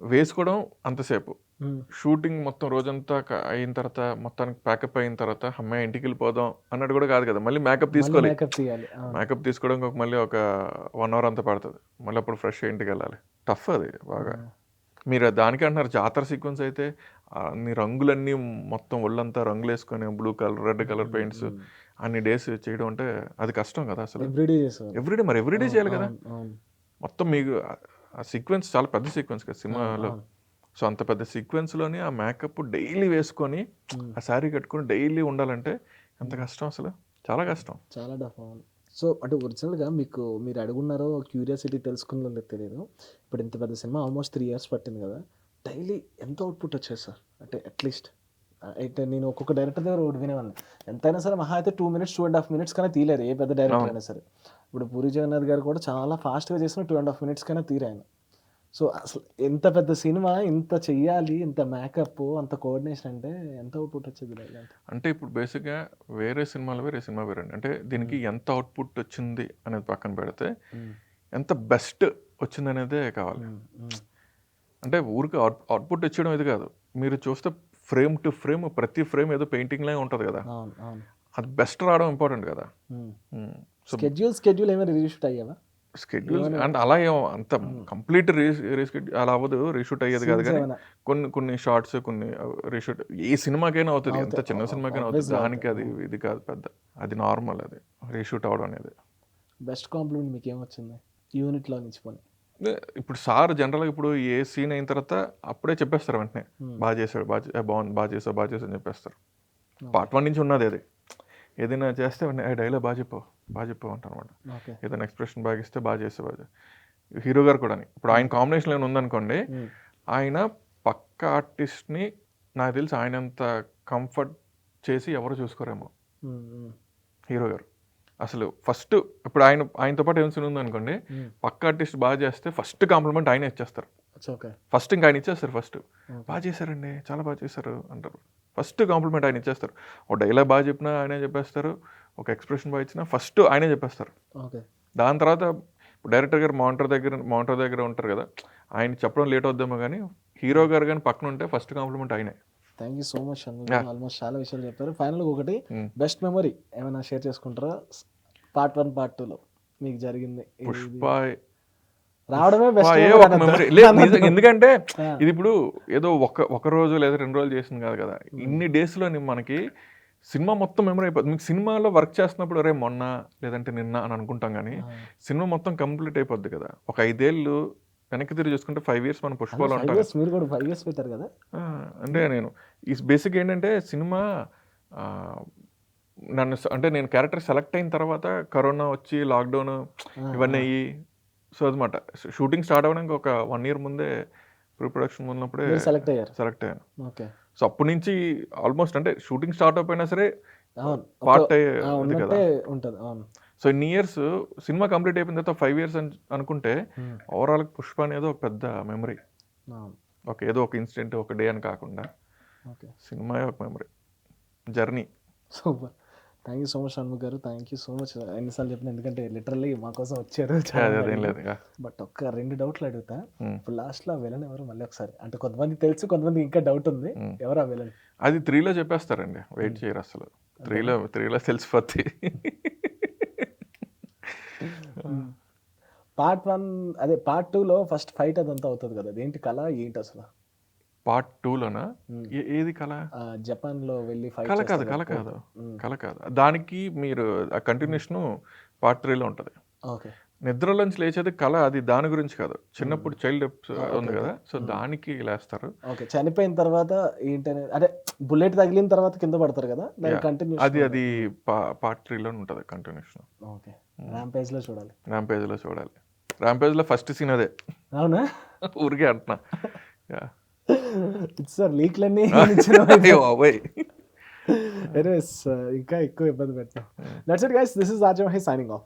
Speaker 2: వేసుకోవడం అంతసేపు.
Speaker 1: హ్మ్.
Speaker 2: షూటింగ్ మొత్తం రోజంతా అయిన తర్వాత మొత్తానికి ప్యాకప్ అయిన తర్వాత హమ్మయ్య! ఇంటికెళ్ళిపోదాం అన్నట్టు కూడా కాదు కదా! మళ్ళీ మేకప్
Speaker 1: మళ్ళీ
Speaker 2: తీసుకోవాలి.
Speaker 1: మేకప్ తీయాలి. అవును.
Speaker 2: మేకప్ తీసుకోవడానికి మళ్ళీ ఒక 1 అవర్ అంతా పడతది. మళ్ళీ అప్పుడు ఫ్రెష్ అయ్యి ఇంటికెళ్ళాలి. టఫ్ అది బాగా.
Speaker 1: ఆ!
Speaker 2: మీరు దానికే అంటున్నారు జాతర సీక్వెన్స్ అయితే అన్ని రంగులన్నీ మొత్తం ఒళ్ళంతా రంగులేసుకొని బ్లూ కలర్, రెడ్
Speaker 1: హ్మ్.
Speaker 2: కలర్
Speaker 1: హ్మ్.
Speaker 2: పెయింట్స్
Speaker 1: హ్మ్.
Speaker 2: అన్ని డేస్ చేయడం అంటే అది కష్టం కదా అసలు.
Speaker 1: ఎవ్రీడే చేసేవాళ్ళు.
Speaker 2: ఎవ్రీడే
Speaker 1: అవును.
Speaker 2: చేయాలి కదా!
Speaker 1: అవును. అవును.
Speaker 2: మొత్తం మీకు ఆ సీక్వెన్స్ చాలా పెద్ద సీక్వెన్స్ కదా
Speaker 1: అవును.
Speaker 2: సినిమాలో.
Speaker 1: అవును.
Speaker 2: సో, అంత పెద్ద సీక్వెన్స్‌లోని ఆ మేకప్ డైలీ వేసుకొని,
Speaker 1: హ్మ్.
Speaker 2: ఆ శారీ కట్టుకొని డైలీ ఉండాలంటే ఎంత
Speaker 1: హ్మ్.
Speaker 2: కష్టం అసలు. చాలా కష్టం.
Speaker 1: చాలా టఫ్ అవును. సో, అంటే ఒరిజినల్‌గా మీరు అడుగున్నారో క్యూరియాసిటీ తెలుసుకున్నారో లేదో తెలీదు. ఇప్పుడు ఇంత పెద్ద సినిమా ఆల్మోస్ట్ 3 ఇయర్స్ పట్టింది గదా! డైలీ ఎంత ఔట్‌పుట్ వచ్చేది సార్? అంటే అట్‌లీస్ట్ అయితే నేను ఒక్కొక్క డైరెక్టర్ దగ్గర ఒకటి వినేవాడిని. ఎంతైనా సరే మహా అయితే 2 మినిట్స్, 2 ½ మినిట్స్ కన్నా తీయలేరు ఏ పెద్ద డైరెక్టర్
Speaker 2: అవును.
Speaker 1: అయినా సరే. ఇప్పుడు 'పూరి జగన్నాథ్' గారు కూడా చాలా ఫాస్ట్‌గా చేసిన 2 ½ మినిట్స్ కైనా తీరాయన. సో అసలు ఎంత పెద్ద సినిమా ఇంత చెయ్యాలి, ఇంత మేకప్, అంత కోఆర్డినేషన్ అంటే ఎంత అవుట్‌పుట్ వచ్చేది డైలాగ్?
Speaker 2: అంటే ఇప్పుడు బేసిక్‌గా వేరే సినిమాలు వేరే, సినిమా వేరండి. అంటే దీనికి ఎంత అవుట్‌పుట్ వచ్చింది అనేది పక్కన పెడితే,
Speaker 1: హ్మ్.
Speaker 2: ఎంత బెస్ట్ వచ్చిందనేదే కావాలి.
Speaker 1: హ్మ్. హ్మ్.
Speaker 2: అంటే ఊరికే అవుట్‌పుట్ ఇచ్చేయడం ఇది కాదు. మీరు చూస్తే ఫ్రేమ్ టు ఫ్రేమ్ ప్రతి ఫ్రేమ్ ఏదో పెయింటింగ్‌లాగా ఉంటది కదా!
Speaker 1: అవును. అవును.
Speaker 2: అది బెస్ట్ రావడం ఇంపార్టెంట్ కదా!
Speaker 1: హ్మ్.
Speaker 2: హ్మ్. సో,
Speaker 1: స్కెడ్యూల్ ఏమైనా రీషూట్ అయ్యావా?
Speaker 2: షెడ్యూల్స్
Speaker 1: ఏమైనా
Speaker 2: అంటే అలా ఏం అంత
Speaker 1: హ్మ్.
Speaker 2: కంప్లీట్ అలా అవ్వదు. రీషూట్ అయ్యేది కాదు
Speaker 1: సీన్స్
Speaker 2: గానీ,
Speaker 1: ఏమైనా
Speaker 2: కొన్ని షార్ట్స్ కొన్ని రీషూట్ ఏ సినిమాకైనా అవుతది. ఎంత
Speaker 1: అవుతాయి.
Speaker 2: చిన్న సినిమాకైనా అవుతది.
Speaker 1: ఆబ్వియస్‌గా
Speaker 2: దానికి
Speaker 1: అవుతాయి.
Speaker 2: అది
Speaker 1: అవును.
Speaker 2: ఇది కాదు పెద్ద. అది నార్మల్ అది. రీషూట్ అవ్వడం అనేది.
Speaker 1: బెస్ట్ కాంప్లిమెంట్ మీకేమొచ్చింది? యూనిట్‌లో నుంచి పోనీ?
Speaker 2: ఇప్పుడు సార్ జనరల్‌గా ఇప్పుడు ఏ సీన్ అయిన తర్వాత అప్పుడే చెప్పేస్తారు వెంటనే.
Speaker 1: హ్మ్.
Speaker 2: బా చేశాడు, బాగుంది, బా చేశావు అని చెప్పేస్తారు.
Speaker 1: ఓకే.
Speaker 2: పార్ట్ 1 నుంచి ఉన్నది అది. ఏదైనా చేస్తే వెంటనే డైలాగ్ బా చెప్పావు అంటారనమాట.
Speaker 1: ఓకే.
Speaker 2: ఏదైనా ఎక్స్‌ప్రెషన్ బాగా ఇస్తే చేసావు అది. హీరో గారు కూడాని. ఇప్పుడు ఆయన కాంబినేషన్‌లో ఏమైనా ఉందనుకోండి,
Speaker 1: హ్మ్.
Speaker 2: ఆయన పక్క ఆర్టిస్ట్‌ని నాకు తెలిసి ఆయనంత కంఫర్ట్ చేసి ఎవరు చూసుకోరేమో
Speaker 1: హ్మ్. హ్మ్.
Speaker 2: హీరో గారు. అసలు ఫస్ట్ ఇప్పుడు ఆయనతో పాటు ఏమైనా సీన్ ఉందనుకోండి,
Speaker 1: హ్మ్.
Speaker 2: పక్క ఆర్టిస్ట్ చేస్తే ఫస్ట్ కాంప్లిమెంట్ ఆయనే ఇచ్చేస్తారు.
Speaker 1: It's okay.
Speaker 2: ఫస్ట్ ఇంక ఆయన ఇచ్చేస్తారు ఫస్ట్.
Speaker 1: ఓకే.
Speaker 2: చేశారండి. చాలా చేశారు" అంటారు. ఫస్ట్ కాంప్లిమెంట్ ఆయన ఇచ్చేస్తారు. ఒక డైలాగ్ చెప్పినా ఆయనే చెప్పేస్తారు. ఒక ఎక్స్‌ప్రెషన్ ఇచ్చినా ఫస్ట్ ఆయనే చెప్పేస్తారు.
Speaker 1: ఓకే.
Speaker 2: దాని తర్వాత డైరెక్టర్ గారు మానిటర్ దగ్గర ఉంటారు కదా! ఆయన చెప్పడం లేట్ అవుద్దేమో గానీ, హీరో గారు గాని పక్కన ఉంటే ఫస్ట్ కాంప్లిమెంట్ ఆయనే.
Speaker 1: Thank you so much Shanmukh గారు.
Speaker 2: యాహ్!
Speaker 1: ఆల్మోస్ట్ చాలా విషయాలు చెప్పారు. ఫైనల్‌గా ఒకటి
Speaker 2: హ్మ్.
Speaker 1: బెస్ట్ మెమరీ ఏమైనా షేర్ చేసుకుంటారా? పార్ట్ 1, పార్ట్ 2లో మీకు జరిగింది. ఇది
Speaker 2: 'పుష్ప'
Speaker 1: రావడమే బెస్ట్
Speaker 2: పుష్పయే
Speaker 1: మెమరీ
Speaker 2: ఒక
Speaker 1: అనొద్దు.
Speaker 2: మెమరీ. లేదు
Speaker 1: అనొద్దు.
Speaker 2: ఎందుకంటే
Speaker 1: ఆ!
Speaker 2: ఇది ఇప్పుడు ఏదో ఒక రోజు లేదా 2 రోజులు చేసింది కాదు కదా!
Speaker 1: హ్మ్.
Speaker 2: ఇన్ని డేస్‌లోని మనకి సినిమా మొత్తం మెమరీ అయిపోద్ది. మీకు సినిమాలో వర్క్ చేస్తున్నప్పుడు అరే మొన్న లేదంటే నిన్న అని అనుకుంటాం గానీ,
Speaker 1: ఆ!
Speaker 2: సినిమా మొత్తం కంప్లీట్ అయిపోద్ది కదా! ఒక 5 ఏళ్ళు వెనక్కి తిరిగి చూసుకుంటే 5 ఇయర్స్ మనం
Speaker 1: అంటే
Speaker 2: 'పుష్పలో'
Speaker 1: 5
Speaker 2: ఉంటాం కదా!
Speaker 1: ఇయర్స్ మీరు కూడా 5 ఇయర్స్ పెట్టారు కదా!
Speaker 2: ఆ! అంటే
Speaker 1: హ్మ్.
Speaker 2: నేను బేసిక్‌గా ఏంటంటే సినిమా ఆహ్, అంటే నేను క్యారెక్టర్ సెలెక్ట్ అయిన తర్వాత కరోనా వచ్చి లాక్‌డౌన్
Speaker 1: ఆ!
Speaker 2: ఇవన్నీ
Speaker 1: ఆ!
Speaker 2: అయ్యి సో, అదమాట. షూటింగ్ స్టార్ట్ అవ్వడానికి ఒక 1 ఇయర్ ముందే ప్రీ ప్రొడక్షన్ ఉన్నప్పుడే
Speaker 1: మీరు సెలెక్ట్ అయ్యారు.
Speaker 2: సెలెక్ట్ అయ్యాను.
Speaker 1: ఓకే.
Speaker 2: సో, అప్పటి నుంచి ఆల్మోస్ట్ అంటే షూటింగ్ స్టార్ట్ అయిపోయినా సరే
Speaker 1: అవును.
Speaker 2: పార్ట్
Speaker 1: ఆ!
Speaker 2: అది కదా!
Speaker 1: ఉన్నట్టే ఉంటది. అవును.
Speaker 2: సో, ఇన్ని ఇయర్స్ సినిమా కంప్లీట్ అయిపోయిన తర్వాత 5 ఇయర్స్ అనుకుంటే
Speaker 1: హ్మ్.
Speaker 2: ఓవరాల్‌గా 'పుష్ప' అనేది ఒక పెద్ద మెమరీ.
Speaker 1: అవును.
Speaker 2: ఏదో ఒక ఇన్సిడెంట్, ఒక డే అని కాకుండా
Speaker 1: ఓకే.
Speaker 2: సినిమాయే ఒక memory. Journey.
Speaker 1: Super. Thank you so much Shanmukh గారు. థ్యాంక్ యూ సో మచ్ ఎన్ని సార్లు చెప్పినా ఎందుకంటే లిటరల్లీ మా కోసం వచ్చారు. చాలా మంది
Speaker 2: అదేం
Speaker 1: అడిగారు.
Speaker 2: లేదు. యాహ్!
Speaker 1: బట్ ఒక్క 2 డౌట్‌లు అడుగుతా.
Speaker 2: హ్మ్.
Speaker 1: ఇప్పుడు లాస్ట్‌లో ఆ విలన్ ఎవరో మళ్ళీ ఒకసారి అంటే కొంతమందికి తెలుసు, కొంతమందికి ఇంకా డౌట్ ఉంది.
Speaker 2: హ్మ్.
Speaker 1: ఎవరు ఆ విలన్?
Speaker 2: అది 3లో చెప్పేస్తారండి. వెయిట్
Speaker 1: హ్మ్.
Speaker 2: చేయరసలు.
Speaker 1: అంతేనా?
Speaker 2: 3లో తెలిసిపోద్ది.
Speaker 1: హ్మ్. పార్ట్ 1 అదే పార్ట్ 2లో ఫస్ట్ ఫైట్ అదంతా అవుతది కదా! అదేంటి కల? ఏంటసల?
Speaker 2: పార్ట్ 2లోనా?
Speaker 1: హ్మ్.
Speaker 2: ఏది కల?
Speaker 1: జపాన్‌లో వెళ్లి ఫైట్
Speaker 2: కల కాదు.
Speaker 1: చేస్తారు కదా!
Speaker 2: కల
Speaker 1: పోర్ట్.
Speaker 2: కాదు.
Speaker 1: హ్మ్.
Speaker 2: కల కాదు. దానికి మీరు ఆ
Speaker 1: హ్మ్.
Speaker 2: కంటిన్యూషను పార్ట్ 3లో ఉంటది.
Speaker 1: ఓకే.
Speaker 2: నిద్రలోంచి లేచేది కల అది దాని గురించి కాదు.
Speaker 1: హ్మ్.
Speaker 2: చిన్నప్పుడు చైల్డ్
Speaker 1: ఓకే.
Speaker 2: ఉంది
Speaker 1: ఓకే.
Speaker 2: గదా! సో,
Speaker 1: హ్మ్.
Speaker 2: దానికి లేస్తారు.
Speaker 1: ఓకే. చనిపోయిన తర్వాత ఏంటనేది అదే బుల్లెట్ తగిలిన తర్వాత కింద పడతారు కదా! దాని
Speaker 2: యాహ్!
Speaker 1: కంటిన్యూషన్
Speaker 2: అది
Speaker 1: ఉంటది.
Speaker 2: అది
Speaker 1: హ్మ్.
Speaker 2: పార్ట్ 3లోనే ఉంటది కంటిన్యూషన్.
Speaker 1: ఓకే.
Speaker 2: హ్మ్.
Speaker 1: 'ర్యాంపేజ్‌లో' చూడాలి.
Speaker 2: 'ర్యాంపేజ్‌లో' చూడాలి. 'ర్యాంపేజ్‌లో' ఫస్ట్ సీన్ అదే.
Speaker 1: అవునా?
Speaker 2: ఊరికే అంటున్నా. యాహ్!
Speaker 1: సార్ లీక్‌లన్నీ నిచ్చెనమైతే.
Speaker 2: అయ్య బాబోయ్!
Speaker 1: ఎనీవేస్ ఇంకా ఎక్కువ ఇబ్బంది పెట్టను.
Speaker 2: హ్మ్.
Speaker 1: That's it guys. This is RJ Mahesh signing off.